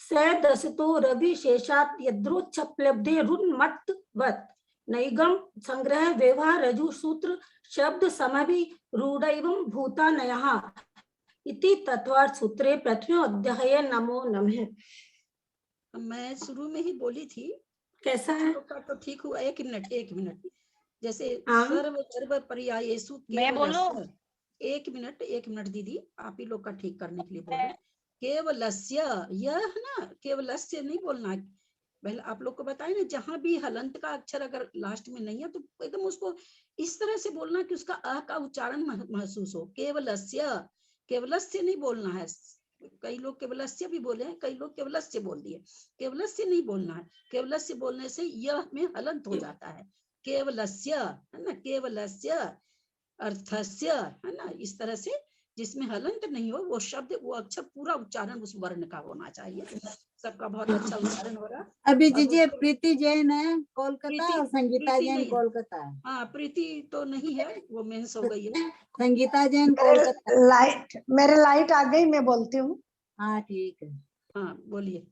स दशतो रविशेषात् यद्रोच्छप्लब्धे रुन्मत्तवत् नैगम संग्रह व्यवहार रजु सूत्र शब्द समभि रूढैवं भूतानयः इति तत्वार्थ सूत्रे प्रथमे अध्याये नमो नमः। मैं शुरू में ही बोली थी कैसा है तो ठीक हुआ। एक मिनट जैसे हाँ? सर्व पर्यायेषु मैं बोलूं? एक मिनट दीदी आप ही लोग का ठीक करने के लिए बोल रहे। केवलस्य यह है ना, केवलस्य नहीं बोलना है। पहले आप लोग को बताए ना, जहां भी हलंत का अक्षर अगर लास्ट में नहीं है तो एकदम उसको इस तरह से बोलना कि उसका अ का उच्चारण महसूस हो। केवलस्य नहीं बोलना है। कई लोग केवलस्य भी बोले हैं, कई लोग केवलस्य बोल दिए। केवलस्य नहीं बोलना है। केवलस्य बोलने से यह में हलंत हो जाता है। केवलस्य है ना, केवलस्य अर्थस्य है ना, इस तरह से जिसमें हलंत नहीं हो वो शब्द वो अक्षर पूरा उच्चारण उस वर्ण का होना चाहिए। सबका बहुत अच्छा उच्चारण हो रहा। अभी दीजिए प्रीति जैन है कोलकाता और संगीता जैन कोलकाता है। हाँ प्रीति तो नहीं है, वो मेंस हो गई है। संगीता जैन कोलकाता। मेरे लाइट आ गई, मैं बोलती हूँ। हाँ ठीक है। हाँ बोलिए।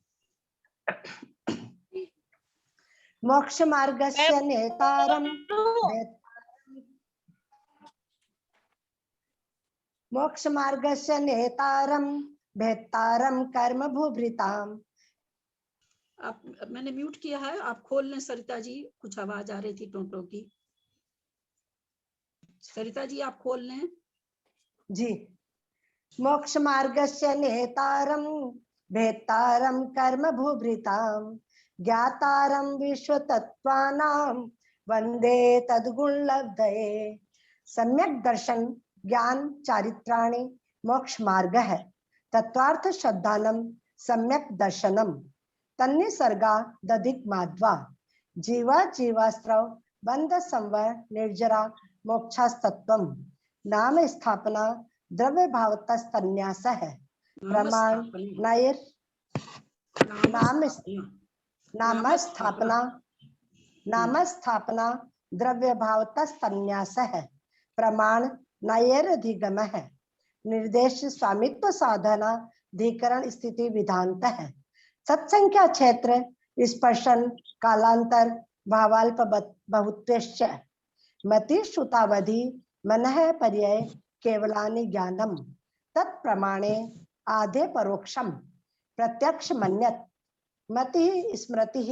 मोक्ष मार्गस्य नेतारम मोक्ष मार्गस्य नेतारम भेत्तारम कर्म भूभृताम। आप मैंने म्यूट किया है, आप खोल लें सरिता जी। कुछ आवाज आ रही थी टोटो की। सरिता जी आप खोल लें जी। मोक्ष मार्गस्य नेतारम भेत्तारम कर्म भूभृताम ज्ञातारम विश्व तत्वानाम वंदे तद्गुण लब्धये। सम्यक दर्शन ज्ञान चारित्राणि मोक्ष मार्ग है। तत्वार्थ श्रद्धानम सम्यक दर्शनम तन्निसर्गा दधिक माध्वा जीवा जीवास्त्रव बंध संवर निर्जरा मोक्षास्तत्वम। नाम स्थापना द्रव्य भावतस्तन्यास है। प्रमाण नैर नाम स्थापना द्रव्य भावतस्तन्यास है। प्रमाण नैरधिगम है। निर्देश स्वामित्व साधना धिकरण स्थिति विधांत है। सत्संख्या क्षेत्र स्पर्शन कालांतर भावाल्प बहुत्वेश्च मति श्रुतावधि मनः पर्यय केवलानि ज्ञानम तत्प्रमाणे आधे परोक्षम प्रत्यक्ष मन्यत मति स्मृति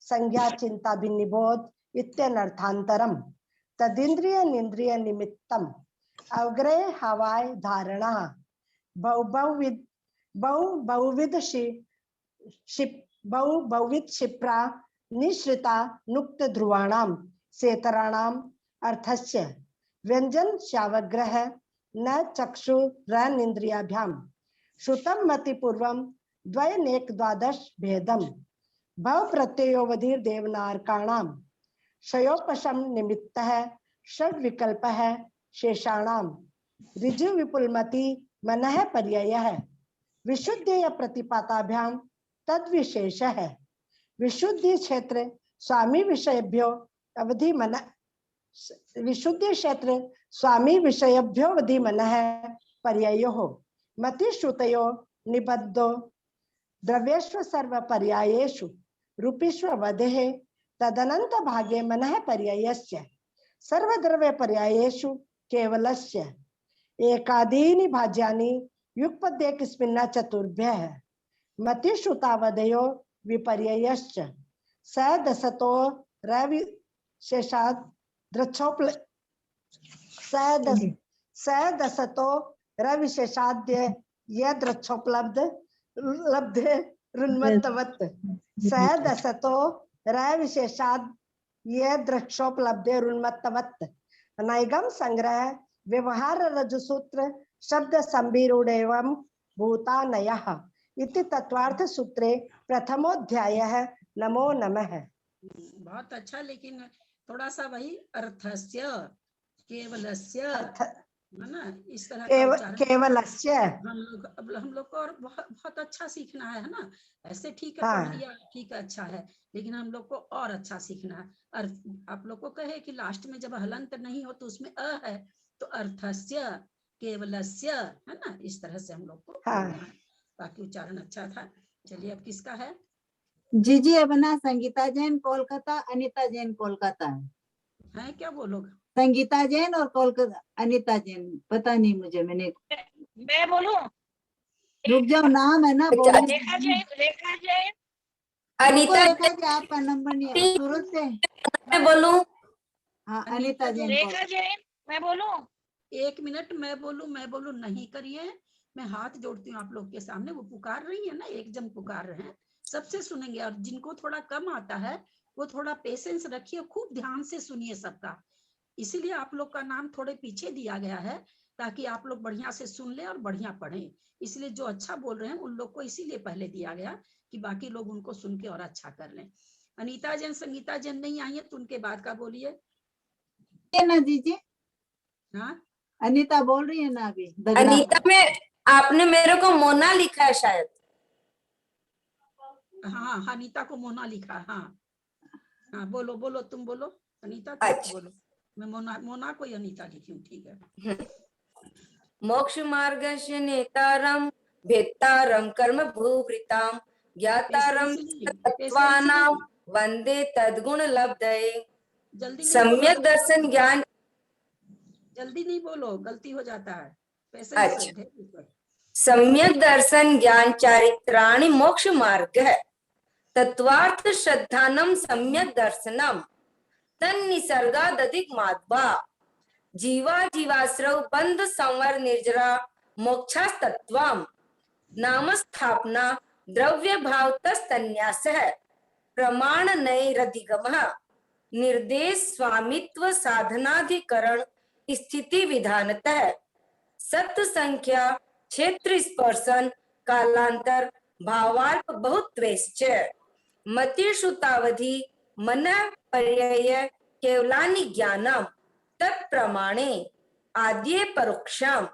संज्ञा चिंता भिन्निबोध इत्यनर्थांतरम तदिन्द्रिय निन्द्रिय निमित्तम अग्रे हवाय धारणा बहुविध क्षिप्रा निश्रिता नुक्त ध्रुवाणाम सेतराणाम अर्थस्य व्यंजन शावग्रह न चक्षुरनिन्द्रियाभ्याम श्रुतम मति पूर्वम द्वयनेक द्वादश भेदम भव प्रत्ययोवधिर देवनारकाणाम क्षयोपशम निमित्त है षड विकल्प है शेषाणाम ऋजु विपुलमति मनः पर्यय है विशुद्धेय प्रतिपाताभ्याम तद विशेष है विशुद्धि क्षेत्र स्वामी विषयभ्यो अवधि मन विशुद्धि क्षेत्र स्वामी विषयभ्यो अवधि मन है पर्ययो मति श्रुतयो निबद्धो द्रव्येष्व सर्व पर्यायेषु रूपिष्व वधे तदनंत भागे मनः पर्ययस्य सर्वद्रव्य पर्यायेषु केवलस्य एकादीनि भाज्यानि युगपद्ये किस्मिन्ना चतुर्भ्यः मति श्रुतावधयो विपर्ययश्च स दशतो रविशेषाद् द्रच्छोप्ल स दशतो रविशेषाद्य यद्रच्छोपलब्ध लब्धे रुन्मत्तवत् स दशतो रविशेषाद् यद्रक्षोपलब्धे रुन्मत्तवत् नैगम संग्रह व्यवहार रजसूत्र शब्द संबिरूढ़ेवं भूतानयः इति तत्वार्थ सूत्रे प्रथमोध्यायः नमो नमः। बहुत अच्छा, लेकिन थोड़ा सा वही अर्थस्य केवलस्य है ना, इस तरह का उच्चारण केवलस्य हम लोग को और बहुत अच्छा सीखना है ना। ऐसे ठीक है, हाँ। पढ़ लिया ठीक है, अच्छा है, लेकिन हम लोग को और अच्छा सीखना है। आप लोग को कहे कि लास्ट में जब हलंत नहीं हो तो उसमें अ है, तो अर्थस्य केवलस्य है ना, इस तरह से हम लोग को हाँ। बोलना है। बाकी उच्चारण अच्छा था। चलिए अब किसका है? जी अपना संगीता जैन कोलकाता, अनीता जैन कोलकाता है क्या वो लोग? संगीता जैन और कोलकाता अनीता जैन, पता नहीं मुझे, मैंने मैं बोलूं? रुक जाओ, नाम है ना, बोलिए। रेखा जैन अनीता जी आपका नंबर नहीं है, सूरत से। मैं बोलूं? हाँ अनीता जैन रेखा जैन मैं बोलूं? 1 मिनट, मैं बोलूं नहीं करिए। मैं हाथ जोड़ती हूँ आप लोग के सामने। वो पुकार रही है ना, एक जन पुकार रहे हैं, सबसे सुनेंगे। और जिनको थोड़ा कम आता है वो थोड़ा पेशेंस रखिए, खूब ध्यान से सुनिए सबका। इसीलिए आप लोग का नाम थोड़े पीछे दिया गया है, ताकि आप लोग बढ़िया से सुन ले और बढ़िया पढ़ें। इसलिए जो अच्छा बोल रहे हैं उन लोग को इसीलिए पहले दिया गया कि बाकी लोग उनको सुन के और अच्छा कर लें। अनीता जैन, संगीता जैन नहीं आई है तो उनके बाद का बोलिए ना दीजिए। हाँ, अनीता बोल रही है ना अभी। अनीता में आपने मेरे को मोना लिखा है शायद। हाँ, अनीता को मोना लिखा। हाँ हाँ, बोलो तुम बोलो अनीता को। अच्छा। बोलो, मैं मोना को अनीता लिखी हूँ, ठीक है। मोक्ष मार्गस्य नेतारं भेत्तारं कर्म भूभृतां ज्ञातारं तत्त्वानां वंदे तद्गुण लब्धये जल्दी नहीं सम्यक बोलो, दर्शन ज्ञान। जल्दी नहीं बोलो, गलती हो जाता है। अच्छा। सम्यक दर्शन ज्ञान चारित्राणि मोक्ष मार्ग है तत्वार्थ श्रद्धानम सम्यक दर्शनम तन्निसर्गादधिक माध्वा जीवा जीवाश्रव बंध संवर निर्जरा मोक्षास्तत्वम नाम स्थापना द्रव्य भाव तस्तन्यास है प्रमाण नैरधिगम निर्देश स्वामित्व साधनाधिकरण स्थिति विधानतः सत्य संख्या क्षेत्र स्पर्शन कालांतर भावाल्प बहुत्वेश्च मति श्रुतावधि मन पर्यय केवलानि ज्ञानम तत्प्रमाणे आद्ये परोक्षम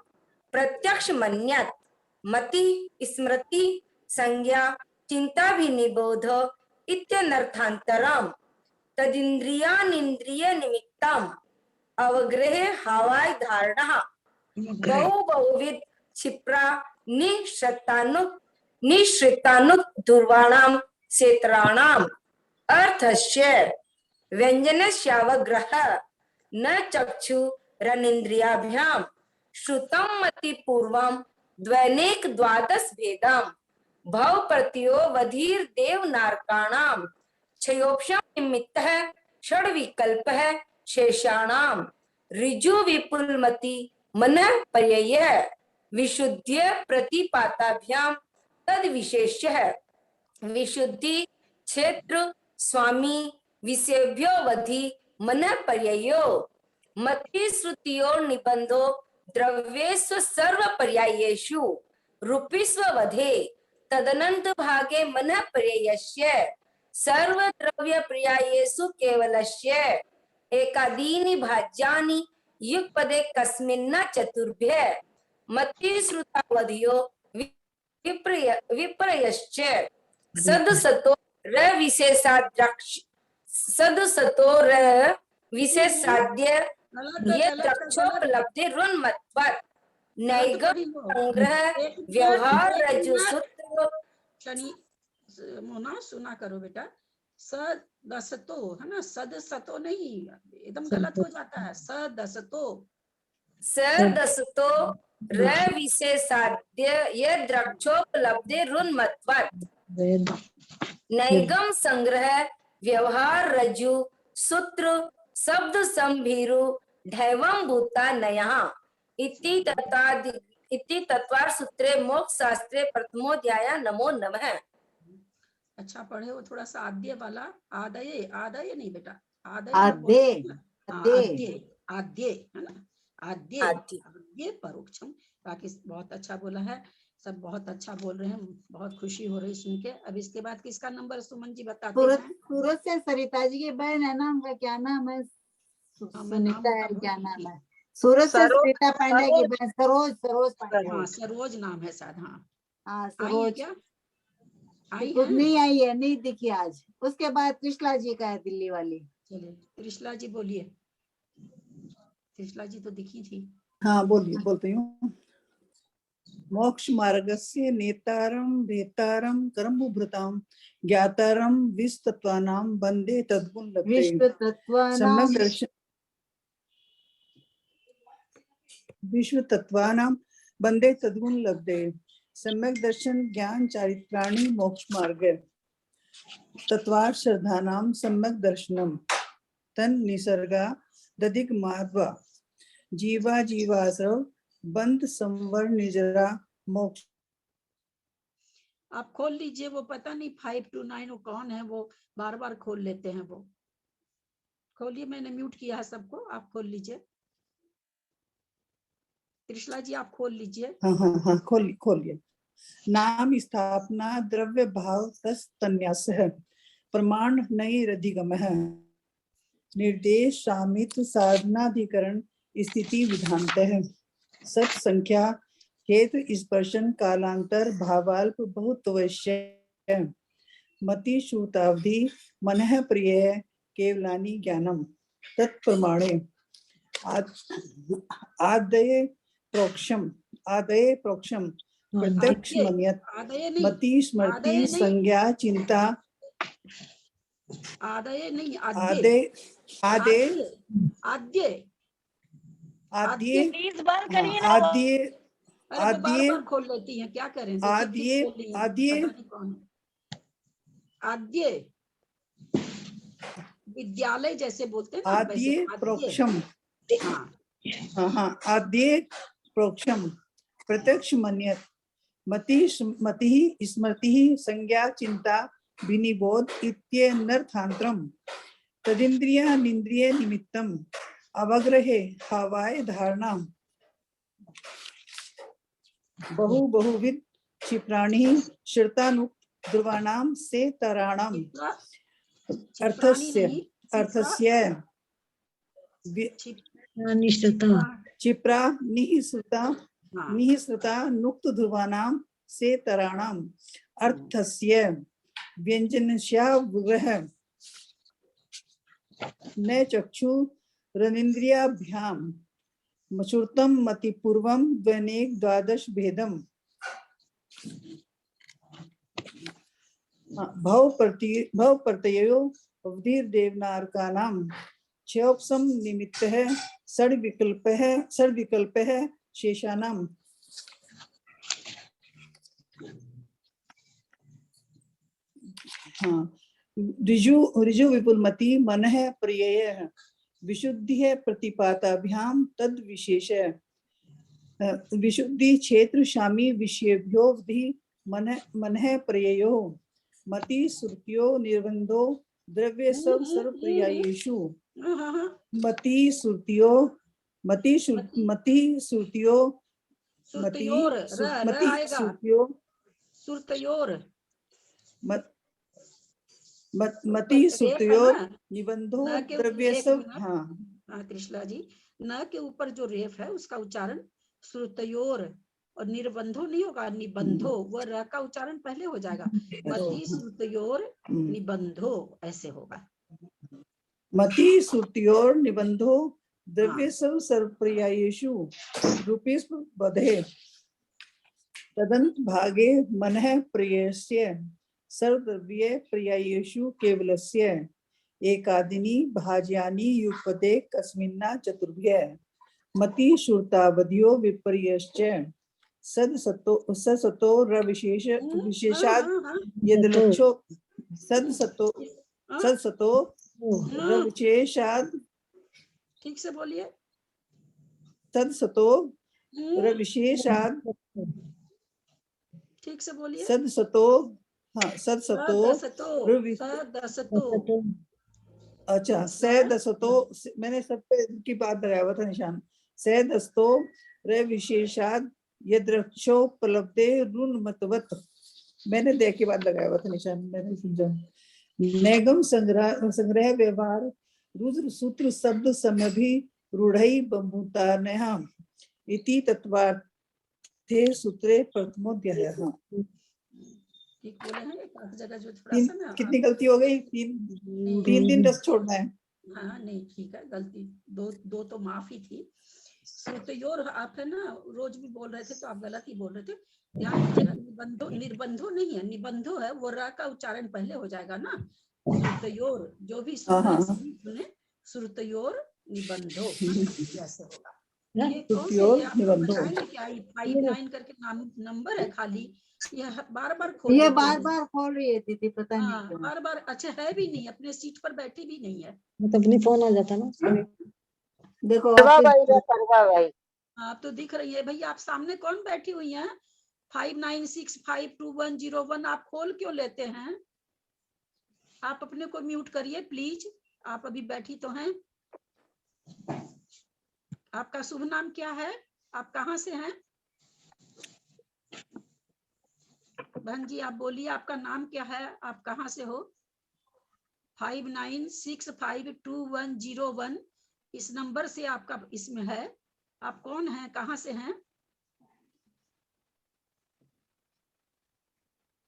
प्रत्यक्ष मन्यत मति स्मृति संज्ञा चिंता भी निबोध इत्यनर्थांतरम तदिंद्रियानिंद्रिय निमित्तम अवग्रहे हवाई धारणा बहुविध क्षिप्रा निश्रितानुध्रुवाणाम क्षेत्राणाम अर्थस्य व्यंजनस्यावग्रह न चक्षुरनिन्द्रियाभ्याम श्रुतं मति पूर्वं द्वैनेक द्वादश भेदम भव प्रत्योवधीर देवनारकाणाम क्षयोपशम निमित्तः षड विकल्पः शेषाणाम ऋजु विपुलमति मनः पर्ययः विशुद्ध्य प्रतिपाताभ्याम तद विशेष्य है विशुद्धि क्षेत्र स्वामी विषयभ्योवधि मनः पर्ययो मति श्रुतियो निबंधो द्रव्येषु सर्व पर्यायेषु रूपिष्व वधे तदनंत भागे मनः पर्ययस्य सर्वद्रव्य पर्यायेषु केवलस्य एकादीनि भाज्यानि युगपदे कस्मिन्न चतुर्भ्य मति श्रुतावधियो विपर्ययश्च सदसतो र विशेषाद्रक्ष सदसतो र विशेषाद्य ये द्रक्षोपलब्धि रुन्मत्वत् नैगम संग्रह व्यवहार रज्जु सूत्र। शनि मोना सुना करो बेटा, सदसतो है ना, सदसतो नहीं, एकदम गलत हो जाता है, सदसतो सदसतो र विशेषाद्य ये द्रक्षोपलब्धि रुन्मत्वत् नैगम संग्रह व्यवहार रज्जु सूत्र शब्द संभीरु ढैवं भूता नयः इति तत्वार सूत्रे मोक्ष शास्त्रे प्रथमोध्याय नमो नमः। अच्छा पढ़े हो थोड़ा सा आद्य वाला, आदये, आदय नहीं बेटा, आद्य आद्य है ना, आद्य परोक्षम। बाकी बहुत अच्छा बोला है, सब बहुत अच्छा बोल रहे हैं, बहुत खुशी हो रही सुन के। अब इसके बाद किसका नंबर सुमन जी बताते हैं? सूरत से सरिता जी की बहन है ना, उनका क्या नाम है? सुनीता है, क्या नाम है? सूरत से सरिता पांडे की बहन सरोज पांडे। हाँ सरोज नाम है शायद। हाँ सरोज क्या कुछ नहीं आई है, नहीं दिखी आज। उसके बाद त्रिशला जी का है, दिल्ली वाली। चलिए त्रिशला जी बोलिए, त्रिशला जी तो दिखी थी। हाँ बोलिए, बोलती हूँ। मोक्ष मार्गस्य नेतारं भेतारं कर्मभृतां ज्ञातारं विस्तत्वानां वन्दे तद्गुण लभते। विश्वतत्त्वानां वन्दे तद्गुण लभते। सम्यक दर्शन ज्ञान चारित्राणि मोक्ष मार्ग तत्वार श्रद्धानां सम्यक दर्शनम तन निसर्गा दधिक माध्वा जीवा जीवाश्रव बंद संवर निजरा मोक्ष। आप खोल लीजिए, वो पता नहीं 529 वो कौन है, वो बार बार खोल लेते हैं। वो खोलिए, मैंने म्यूट किया है सबको, आप खोल लीजिए। त्रिशला जी आप खोल लीजिए। हाँ खोलिए। नाम स्थापना द्रव्य भाव तन्यास है प्रमाण नई रधिगम है निर्देश सामित साधनाधिकरण स्थिति विधानत है सत संख्या हेतु स्पर्शन कालांतर भावाल्प बहुत वैश्य मति श्रुतावधि मनः प्रिय केवलानि ज्ञानम तत्प्रमाणे आदये प्रोक्षम प्रत्यक्ष मन्यत मति स्मृति संज्ञा चिंता आदय नहीं आद्य खोल लेती हैं, क्या करें? आद्य विद्यालय जैसे बोलते हैं ना, आद्य प्रोक्षम। हाँ आद्य प्रोक्षम प्रत्यक्ष मन्यत मति स्मृति संज्ञा चिंता विनिबोध इत्यनर्थांतरम तदिंद्रिय निंद्रिय निमित्तम अवग्रहे हवाय धारणा बहुविध क्षिप्राणि श्रुतानुक्त ध्रुवाणाम से तराणाम अर्थस्य क्षिप्रा निःसृता नुक्त ध्रुवाणाम से तराणाम अर्थस्य व्यंजनस्यावग्रह न चक्षु रनिंद्रियाभ्याम मचुर्तम मति पूर्वम द्वनेक द्वादश भेदम भव प्रत्ययो अवधि देवनारकानाम क्षोपसम निमित्त है षड विकल्प है शेषानाम। हाँ ऋजु विपुलमति मन है प्रिय विशुद्धि है प्रतिपाताभ्याम तद विशेष विशुद्धि क्षेत्र शामी विषयभ्योवधि मन है प्रयो मति श्रुतियो निर्बंधो द्रव्य सब सर्व पर्यायेषु मति श्रुतियो सुरतयोर मति रेफ है सुतयोर ना, निबंधो न के द्रव्य एक सब। मिनट, हाँ कृष्णा जी, न के ऊपर जो रेफ है उसका उच्चारण श्रुतयोर, और निर्बंधो नहीं होगा, निबंधो, वह र का उच्चारण पहले हो जाएगा, मति श्रुतयोर निबंधो ऐसे होगा। मति श्रुतियोर निबंधो द्रव्य सब सर्वपर्यायेषु रूपेषु बधे तदंत भागे मनः प्रियस्य सर्वद्रव्य पर्यायेषु केवलस्य एकादिनी भाज्यानि युगपदे कस्मिन्ना चतुर्भ्य मति श्रुतावधियो विपर्यश्च सदसतो रविशेष विशेषाद यदलक्षो सदसतो रविशेषाद, ठीक से बोलिए, सदसतो रविशेषाद, ठीक से बोलिए, सदसतो, हाँ सदसतो सदसतो, अच्छा सदसतो, मैंने सब पे की बात लगाया हुआ था निशान, सदसतो रविशेषाद यद्रक्षोपलब्धे ऋणमतवत्, मैंने देख के बाद लगाया हुआ था निशान, मैंने समझा। नेगम संग्रह व्यवहार रुद्र सूत्र शब्द समभि रूढ़ई बंभूतानः इति तत्वार्थे सूत्रे प्रथमोऽध्यायः। ठीक बोले हैं, एक जगह जो थोड़ा सा ना कितनी गलती हो गई, तीन दिन रस छोड़ना है। हाँ नहीं ठीक है, गलती दो तो माफी थी। श्रुतयोर आप है ना, रोज भी बोल रहे थे तो आप गलत ही बोल रहे थे, ध्यान दीजिएगा। निर्बंधो नहीं है, निबंधो है, वो र का उच्चारण पहले हो जाएगा ना। श्रुतयोर जो भी सुने, श्रुतयोर निबंधो ऐसे होगा। ये कौन से ये आपको बताएंगे क्या, 59 करके नंबर है खाली, ये बार बार खोल, ये बार बार खोल रही है दीदी, पता नहीं क्यों। बार बार, अच्छा है भी नहीं, अपने सीट पर बैठी भी नहीं है, मतलब अपनी फोन आ जाता ना। देखो भाई आप तो दिख रही है भैया, आप सामने कौन बैठी हुई हैं? 59652101 आप खोल क्यों लेते हैं? आप अपने को म्यूट करिए प्लीज, आप अभी बैठी तो हैं। आपका शुभ नाम क्या है, आप कहाँ से हैं? बहन जी आप बोलिए, आपका नाम क्या है, आप कहाँ से हो? 59652101 इस नंबर से आपका इसमें है, आप कौन हैं, कहाँ से हैं?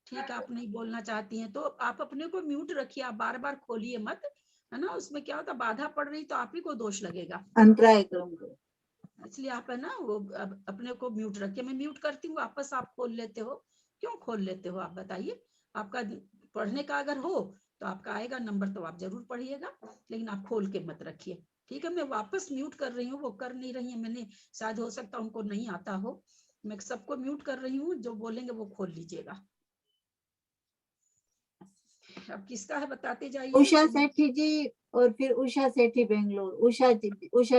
ठीक, आप नहीं बोलना चाहती हैं तो आप अपने को म्यूट रखिए, आप बार बार खोलिए मत, है ना, उसमें क्या होता, बाधा पड़ रही तो आप ही को दोष लगेगा, अंतराय करूंगा, इसलिए आप है ना वो अपने को म्यूट रखिए। मैं म्यूट करती हूँ, वापस आप खोल लेते हो, क्यों खोल लेते हो आप बताइए? आपका पढ़ने का अगर हो तो आपका आएगा नंबर तो आप जरूर पढ़िएगा, लेकिन आप खोल के मत रखिए, ठीक है। मैं वापस म्यूट कर रही हूँ, वो कर नहीं रही है, मैंने शायद हो सकता उनको नहीं आता हो, मैं सबको म्यूट कर रही हूँ, जो बोलेंगे वो खोल लीजिएगा। अब किसका है बताते जाइए। उषा सेठी जी और फिर उषा सेठी बेंगलोर, उषा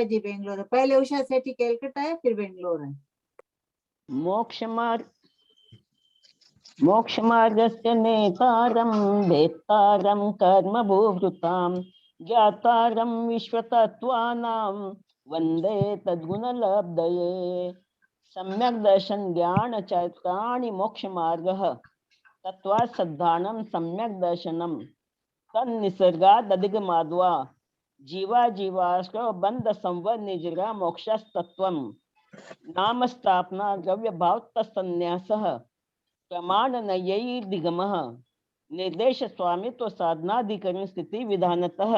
जी बेंगलोर है, पहले उषा सेठी कलकत्ता है फिर बेंगलोर है। मोक्षमार्गस्य नेतारं वेत्तारं कर्मभूभृतां ज्ञातारं विश्वतत्त्वानां वन्दे तद्गुणलब्धये। सम्यक् दर्शन ज्ञान चैत्राणि मोक्षमार्गः तत्त्वात् सद्धानं सम्यक् दर्शनं तन्निसर्गादधिगमाद्वा जीवाश्रव बंध संवर निजरा मोक्षस्तत्त्वं नाम स्थापना द्रव्य भाव तत्सन्यासः प्रमाण नयैर्दिगमः निर्देश स्वामित्व साधनाधिकरण स्थिति विधानतः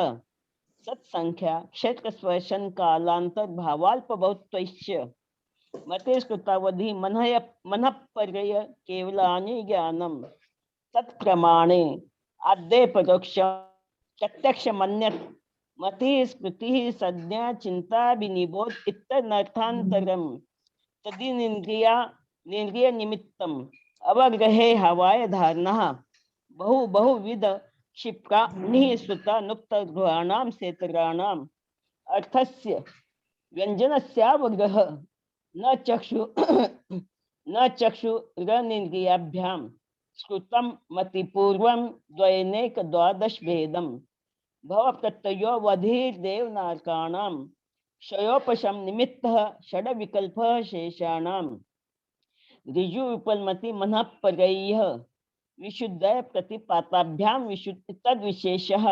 सत्संख्या क्षेत्र स्पर्शन कालांतर भावाल्प बहुत्वैश्च मतेस्कृतावधि मनः पर्यय केवलानि ज्ञानम् तत्प्रमाणे आद्य परोक्ष प्रत्यक्ष मन्यत् मति स्मृति संज्ञा चिंता विनिबोध इत्यनर्थांतरम् तदिन्द्रिय निमित्तम् अवग्रहे हवाय धारणः बहुविध क्षिप्रा निःसृता नुप्त ग्रहाणां सेतराणाम् अर्थस्य व्यंजनस्यावग्रह न चक्षुरनिन्द्रियाभ्यां श्रुतं मतिपूर्वं द्वयनेक द्वादश भेदं भव प्रत्ययो वधिर्देवनारकाणां क्षयोपशम निमित्तः षड विकल्पः शेषाणां ऋजु विपुलमति मनः परैः विशुद्धय प्रतिपाताभ्याम विशुद्ध तद विशेषः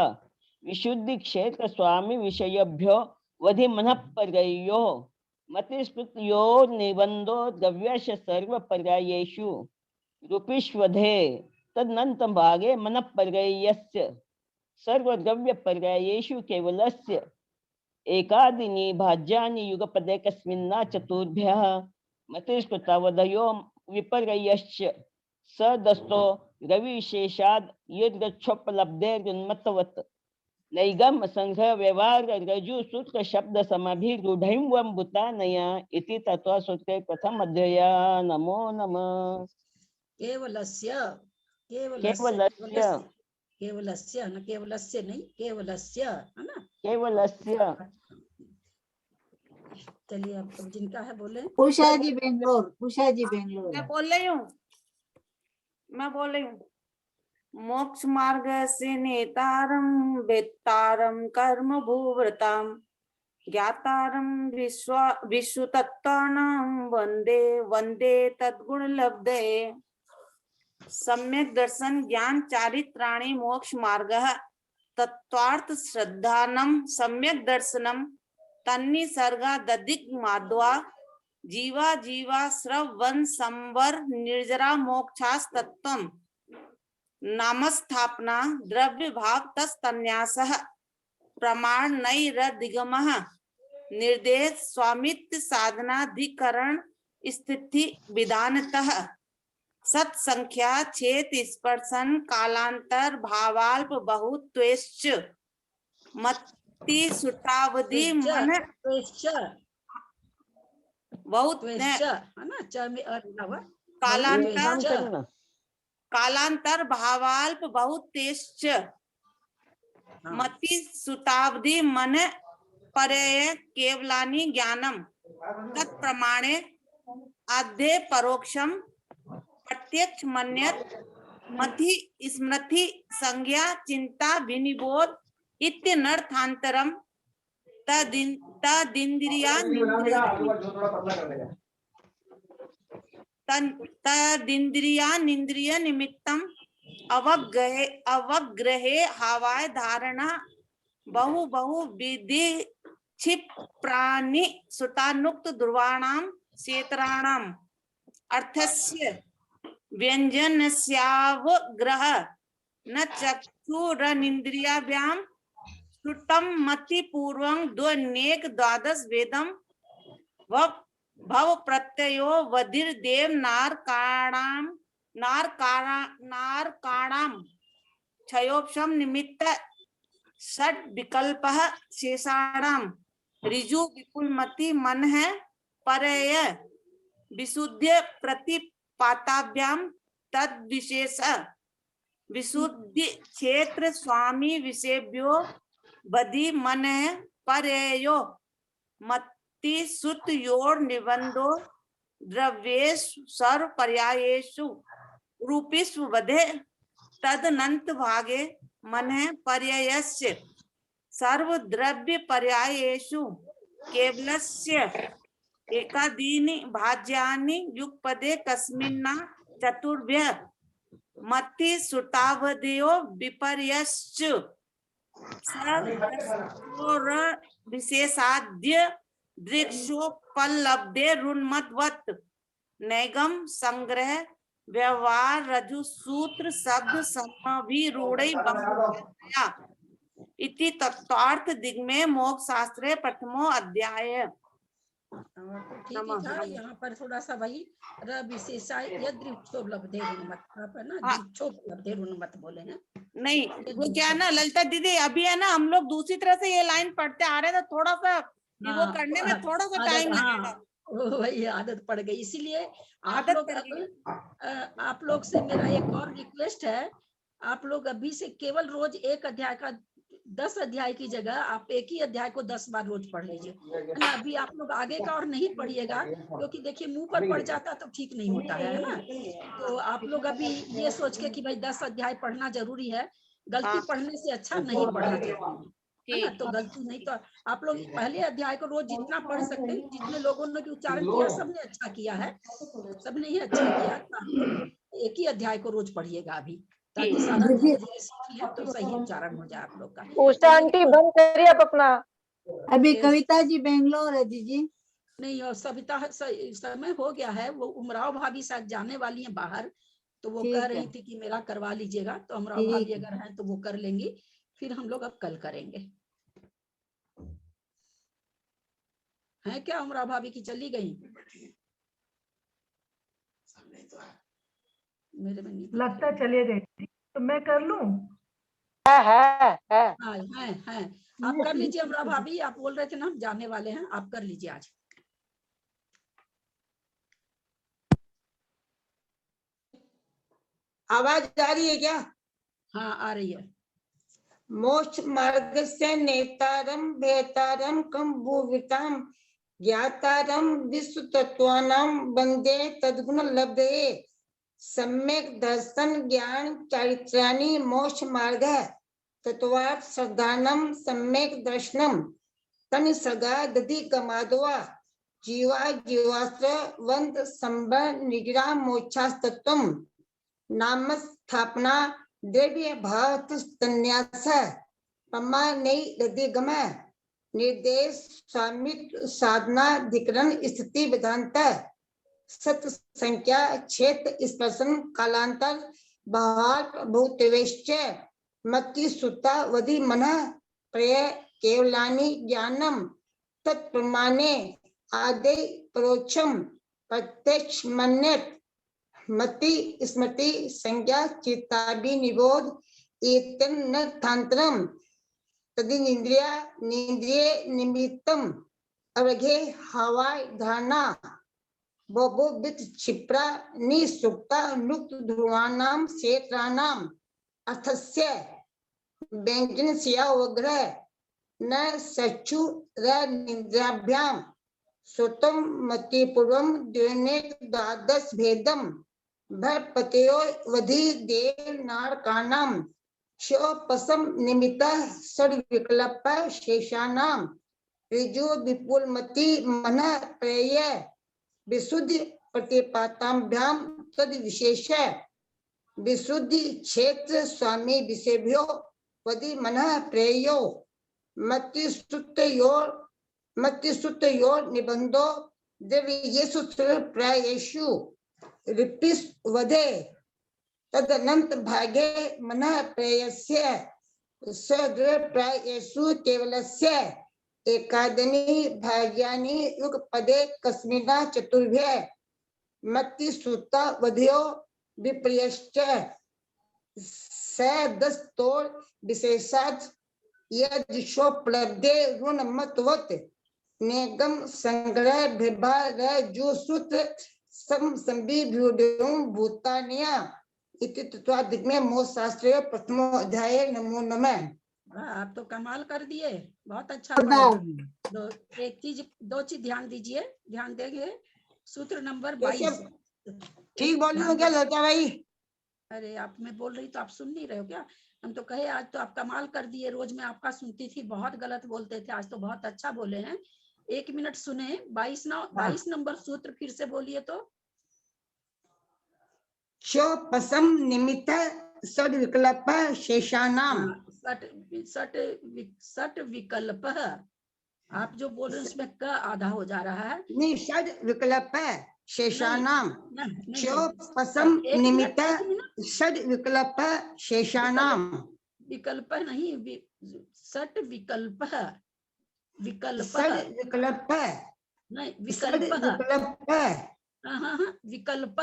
विशुद्धि क्षेत्र स्वामी विषयभ्यो वधि मनः परयो मतिस्मृत्यो निबंधो द्रव्यश सर्व पर्यायेषु रूपिष्वधे तदनंत भागे मनः परयस्य सर्वद्रव्य पर्यायेषु केवलस्य एकादिनी भाज्यानि युगपदे कस्मिन्ना चतुर्भ्यः मतिस्मृतावधयो विपर्ययश्च सदस्तो रविशेषाद् युद्गच्छोपलब्धेर्युन्मत्तवत् नैगम संग्रह व्यवहार रजु सूत्र शब्द समाभिरूढ़ं भूतानया इति तत्व सूत्रे प्रथम अध्याय। नमो नमः। केवलस्य केवलस्य केवलस्य न केवलस्य नहीं केवलस्य है ना केवलस्य। चलिए आप सब जिनका है बोले। उषा जी बेंगलोर, उषा जी बेंगलोर। मैं बोल रही हूँ मोक्ष मार्ग से नेतारम वेत्तारम कर्म भूव्रताम ज्ञातारम विश्व तत्त्वानां वंदे वंदे तद्गुण लब्धे। सम्यक दर्शन ज्ञान चारित्राणि मोक्ष मार्गः तत्त्वार्थ श्रद्धानं सम्यक दर्शनम तन्निसर्गा ददिक माध्वा जीवा जीवा स्रवन संवर निर्जरा मोक्षास्तत्वम् नामस्थापना द्रव्य भाव तस्तन्यासः प्रमाण नैरदिगमः निर्देश स्वामित्व साधनाधिकरण स्थिति विधानतः सत्संख्या छेत स्पर्शन कालांतर भावाल्प बहुत्वेश्च मति सुटावधि मन बहुत है ना च में कालांतर भावाल्प बहुत तेज मति सुतावधि मन परय केवलानि ज्ञानम तत्प्रमाणे आद्य परोक्षम प्रत्यक्ष मन्यत मति स्मृति संज्ञा चिंता विनिबोध इत्यनर्थांतरम तदिंद्रियानिंद्रिय निमित्तम अवग्रहे हवाय धारणा बहु बहु विधि क्षिप्राणि सुतानुक्त ध्रुवाणां क्षेत्राणाम् अर्थस्य व्यंजनस्यावग्रह न चक्षुरनिंद्रियाभ्यां श्रुतं मति पूर्वं द्वनेक द्वादश वेदम भव प्रत्ययो वधिर देव नारकाणाम क्षयोपशम निमित्त षड विकल्पः शेषाणाम ऋजु विपुलमति मन है परय विशुद्ध प्रतिपाताभ्याम तद विशेष विशुद्धि क्षेत्र स्वामी विषयभ्यो बधि मन है परयो मति सुत योर निबंधो द्रव्येश सर्व पर्यायेषु रूपिष्व वधे तदनंत भागे मन है पर्यायस्य सर्व द्रव्य पर्यायेषु केवलस्य एकादीनि भाज्यानि युगपदे कस्मिन्ना चतुर्भ्यः मति सुतावधयो विपर्यश्च विशेषाद्य दृक्षोपलब्धे रुन्मत्वत् नैगम संग्रह व्यवहार रजु सूत्र शब्द समाभिरूढ़ै बंधुया इति तत्वार्थ दिग्मे मोक्ष शास्त्रे प्रथमो अध्याय। ठीक था यहाँ पर थोड़ा सा वही विशेषाय यदृक्षोपलब्धे रुन्मत्त ना दृक्षोपलब्धे रुन्मत्त बोले हैं नहीं वो क्या ना ललिता दीदी अभी है ना हम लोग दूसरी तरह से ये लाइन पढ़ते आ रहे थे थोड़ा सा वो करने में थोड़ा सा टाइम लगेगा वही आदत पड़ गई इसीलिए आप लोग से मेरा एक और रिक्वेस्ट है आप लोग अभी से केवल रोज एक अध्याय का 10 अध्याय की जगह आप एक ही अध्याय को 10 बार रोज पढ़ लीजिए है ना। अभी आप लोग आगे का और नहीं पढ़िएगा क्योंकि देखिए मुंह पर पड़ जाता तो ठीक नहीं होता है ना। तो आप लोग अभी ये सोच के कि भाई 10 अध्याय पढ़ना जरूरी है गलती पढ़ने से अच्छा नहीं पढ़ना चाहिए। है ना, तो गलती नहीं। तो आप लोग पहले अध्याय को रोज जितना पढ़ सकते हैं, जितने लोगों ने भी उच्चारण किया सबने अच्छा किया है, सबने ही अच्छा किया। तो आप लोग एक ही अध्याय को रोज पढ़िएगा अभी, ताकि सारा धीरे धीरे सीख लें तो सही उच्चारण हो जाए आप लोग का। उषा आंटी बंद करिए आप अपना। अभी कविता जी बेंगलोर है जी। नहीं, और सविता समय हो गया है, वो उमराव भाभी शायद जाने वाली हैं बाहर, तो वो ठीक कह है। रही थी कि मेरा करवा लीजिएगा, तो उमराव ठीक भाभी है। अगर हैं तो वो कर लेंगी, फिर हम लोग अब कल करेंगे। है क्या उमराव भाभी की चली गई? मेरे में नहीं लगता है चले गए, तो मैं कर लूं? हाँ, आप कर लीजिए अमरा भाभी, आप बोल रहे थे ना हम जाने वाले हैं, आप कर लीजिए आज। आवाज आ रही है क्या? हाँ आ रही है। मोक्ष मार्ग से नेतारम भेतारम कम भूविताम ज्ञातारम विश्व तत्वानाम वंदे तद्गुण लब्धे सम्यक दर्शन ज्ञान चारित्राणि मोक्ष मार्ग तत्वार्थ श्रद्धानम सम्यक दर्शनम तन सगा दधि कमादवा जीवा जीवास्त्र वंद संबर निग्रह मोक्षास्तत्वम नाम स्थापना द्रव्य भाव संन्यास प्रमाणै रदिगम निर्देश स्वामित्व साधना धिकरण स्थिति वेदांत सत संख्या क्षेत्र स्पर्शन कालांतर भावार्थ भूतवेश्च मति सुता वधि मन प्रय केवलानि ज्ञानम तत्प्रमाणे आदि परोक्षम प्रत्यक्ष मन्यत मति स्मृति संज्ञा चित्तादि निबोध एतन न थांतरम तदिन्द्रिया निन्द्रिय निमित्तम अवघे हवाई धारणा बबोबित क्षिप्रा निसुक्ता नुक्त ध्रुवानाम क्षेत्राणाम अर्थस्य व्यंजनस्या वग्रह न सचु र निद्राभ्याम सुतम मति पूर्वम द्वेनेक द्वादश भेदम भरपतयो वधि देव नारकानाम शोपसम निमित्त षड्विकल्प शेषानाम ऋजु विपुल मति मन प्रेय विशुद्धि प्रतिपाताभ्याम तद विशेष विशुद्धि क्षेत्र स्वामी विषयभ्यो वधि मन प्रेयो मति सुत्तयो निबंधो द्रव्येषु प्रायेषु रिपिस वधे तदनंत भागे मन प्रेयस्य सद्र प्रायेषु केवलस्य एकादनि भाग्यानि युगपदे कस्मिना चतुर्भ्य मति सुता वध्यो विपर्यश्च सदस्तोर विशेषात् यदिशोपलब्धे ऋणमतवत् नेगम संग्रह विभाग जो सूत्र संबिभ्युदं भूतान्या इति तत्वादिक में मोक्ष शास्त्र प्रथमो अध्याय नमो नमः। आप तो कमाल कर दिए, बहुत अच्छा पढ़े। दो चीज ध्यान दीजिए, ध्यान देंगे। सूत्र नंबर 22 ठीक बोल रही हो क्या लड़का भाई? अरे आप मैं बोल रही तो आप सुन नहीं रहे हो क्या? हम तो कहे आज तो आप कमाल कर दिए, रोज मैं आपका सुनती थी, बहुत गलत बोलते थे, आज तो बहुत अच्छा बोले हैं। 1 मिनट सुने। 22 नंबर सूत्र फिर से बोलिए तो। शोपसम निमित्त षड विकल्प शेषानाम। सट विकल्प, आप जो बोल रहे हैं उसमें क आधा हो जा रहा है। नहीं, षड विकल्प शेषानाम। शोपसम निमित्त षड विकल्प शेषानाम। विकल्प नहीं, सट विकल्प, विकल्प विकल्प नहीं, विकल्प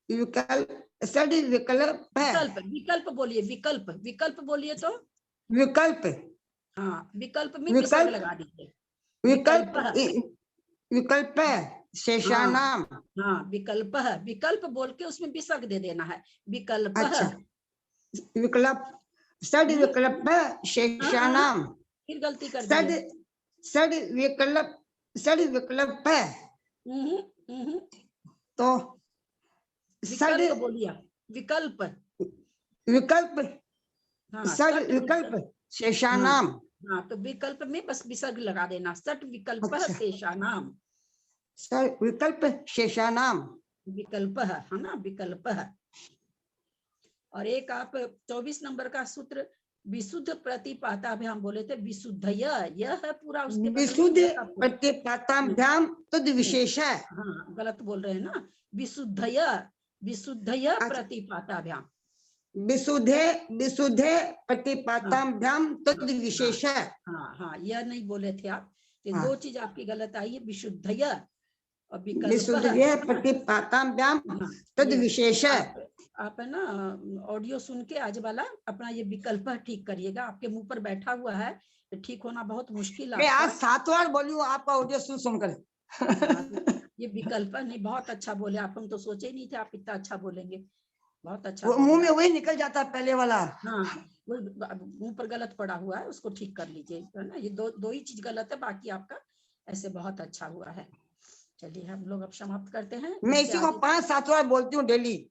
विकल्प विकल्प बोलिए, विकल्प बोलिए तो। विकल्प, हाँ विकल्प में विकल्प लगा दीजिए। विकल्प शेषानाम। हाँ विकल्प बोल के उसमें विसर्ग दे देना है, विकल्प। अच्छा, विकल्प षड विकल्प शेषानाम। फिर गलती कर दी। षड विकल्प तो विकल्प बोलिए, विकल्प विकल्प हाँ, षड विकल्प शेषानाम। हाँ, तो विकल्प में बस विसर्ग लगा देना, सट विकल्प शेषानाम। सर विकल्प शेषानाम, विकल्प है ना, विकल्प है। और एक आप 24 नंबर का सूत्र विशुद्ध प्रतिपाताभ्याम बोले थे, विशुद्धय, यह है पूरा उसके विशुद्ध प्रतिपाताभ्याम तद विशेष है। हाँ, गलत बोल रहे हैं ना, विशुद्धय, विशुद्धय प्रतिपाताभ्याम, विशुद्धे प्रतिपाताभ्याम तद विशेष है। हाँ हाँ, यह नहीं बोले थे आप, ये दो चीज आपकी गलत आई है, विशुद्धय और विकल्प। विशुद्धे प्रतिपाताभ्याम तद विशेष है। आप है ना ऑडियो सुन के आज वाला अपना ये विकल्प ठीक करिएगा, आपके मुंह पर बैठा हुआ है, ठीक होना बहुत मुश्किल है। मैं आज 7 बार बोली हूँ आपका ऑडियो सुनकर। ये विकल्प नहीं, बहुत अच्छा बोले आप, हम तो सोचे ही नहीं थे आप इतना अच्छा बोलेंगे, बहुत अच्छा। वो मुंह में वही निकल जाता है पहले वाला। हाँ, वो मुंह पर गलत पड़ा हुआ है, उसको ठीक कर लीजिए, है ना, ये दो ही चीज गलत है, बाकी आपका ऐसे बहुत अच्छा हुआ है। चलिए हम लोग अब समाप्त करते हैं। मैं इसी को 5-7 बार बोलती हूँ डेली।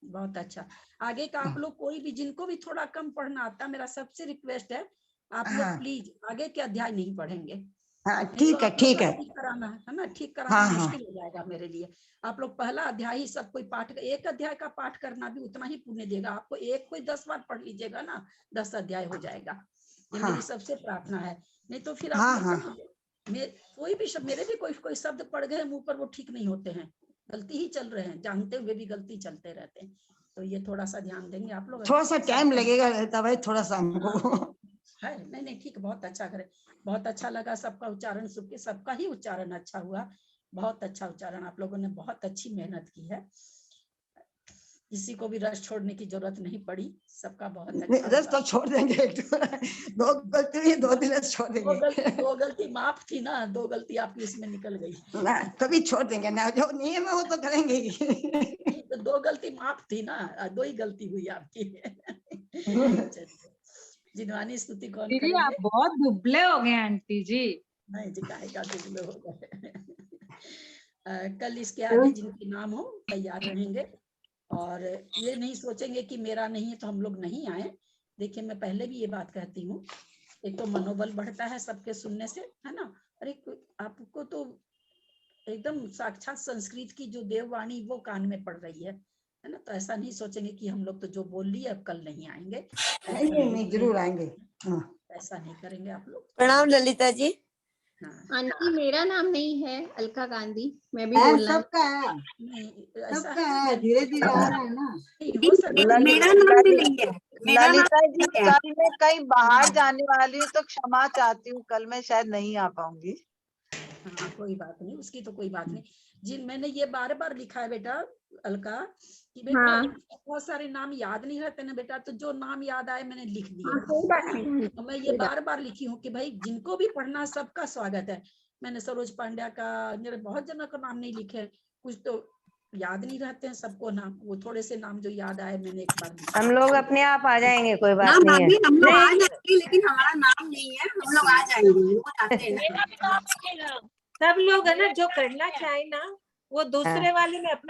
बहुत अच्छा। आगे का आप लोग कोई भी जिनको भी थोड़ा कम पढ़ना आता है, मेरा सबसे रिक्वेस्ट है आप लोग प्लीज आगे के अध्याय नहीं पढ़ेंगे। ठीक है, ठीक है, ठीक कराना है ना, ठीक कराना मुश्किल हो जाएगा मेरे लिए। आप लोग पहला अध्याय ही सब कोई पाठ, एक अध्याय का पाठ करना भी उतना ही पुण्य देगा आपको। एक कोई 10 बार पढ़ लीजिएगा ना, 10 अध्याय हो जाएगा। ये मेरी सबसे प्रार्थना है, नहीं तो फिर आप कोई भी शब्द, मेरे भी कोई शब्द पढ़ गए मुंह पर, वो ठीक नहीं होते हैं, गलती ही चल रहे हैं, जानते हुए भी गलती चलते रहते हैं, तो ये थोड़ा सा ध्यान देंगे आप लोग। थोड़ा सा टाइम लगेगा रहता भाई, थोड़ा सा हमको है। नहीं ठीक, बहुत अच्छा करे, बहुत अच्छा लगा, सबका उच्चारण सुन के, सबका ही उच्चारण अच्छा हुआ, बहुत अच्छा उच्चारण, आप लोगों ने बहुत अच्छी मेहनत की है, किसी को भी रस छोड़ने की जरूरत नहीं पड़ी, सबका बहुत अच्छा। रस तो छोड़ देंगे, 2 गलती हुई, 2 दिन छोड़ देंगे। 2 गलती माफ थी ना, 2 गलती आपकी इसमें निकल गई ना, कभी छोड़ देंगे ना, जो नियम है वो तो करेंगे ही। तो 2 गलती माफ थी ना, 2 ही गलती हुई आपकी। जिनवानी स्तुति कौन दीदी आप बहुत दुबले हो गए आंटी जी। नहीं जी, काहे का दुबले हो गए। कल इसके आगे जिनके नाम हो तैयार रहेंगे, और ये नहीं सोचेंगे कि मेरा नहीं है तो हम लोग नहीं आए। देखिए मैं पहले भी ये बात कहती हूँ, एक तो मनोबल बढ़ता है सबके सुनने से, है ना, और एक आपको तो एकदम साक्षात संस्कृत की जो देववाणी वो कान में पड़ रही है ना, तो ऐसा नहीं सोचेंगे कि हम लोग तो जो बोल लिए अब कल नहीं आएंगे। नहीं, जरूर आएंगे। ऐसा नहीं करेंगे आप लोग। प्रणाम ललिता जी। आंटी मेरा नाम नहीं है, अलका गांधी, मैं भी सबका है, सबका है, धीरे धीरे आ रहा है ना। मेरा नाम भी नहीं है। ललिता जी, कल मैं कहीं बाहर जाने वाली हूँ तो क्षमा चाहती हूँ, कल मैं शायद नहीं आ पाऊंगी। हाँ कोई बात नहीं, उसकी तो कोई बात नहीं। जिन मैंने ये बार लिखा है बेटा अलका कि बेटा बहुत सारे नाम याद नहीं रहते ना बेटा, तो जो नाम याद आए मैंने लिख दिया। तो मैं ये बार लिखी हूँ कि भाई जिनको भी पढ़ना सबका स्वागत है। मैंने सरोज पांड्या का, मेरे बहुत जनों का नाम नहीं लिखे, कुछ तो याद नहीं रहते हैं सबको नाम, वो थोड़े से नाम जो याद आए मैंने एक बार लिखा। हम लोग अपने आप आ जाएंगे, कोई बात नहीं है। हम लोग आ जाएंगे, लेकिन हमारा नाम नहीं है, हम लोग आ जाएंगे। सब लोग है ना जो करना चाहे ना, वो दूसरे वाले में अपना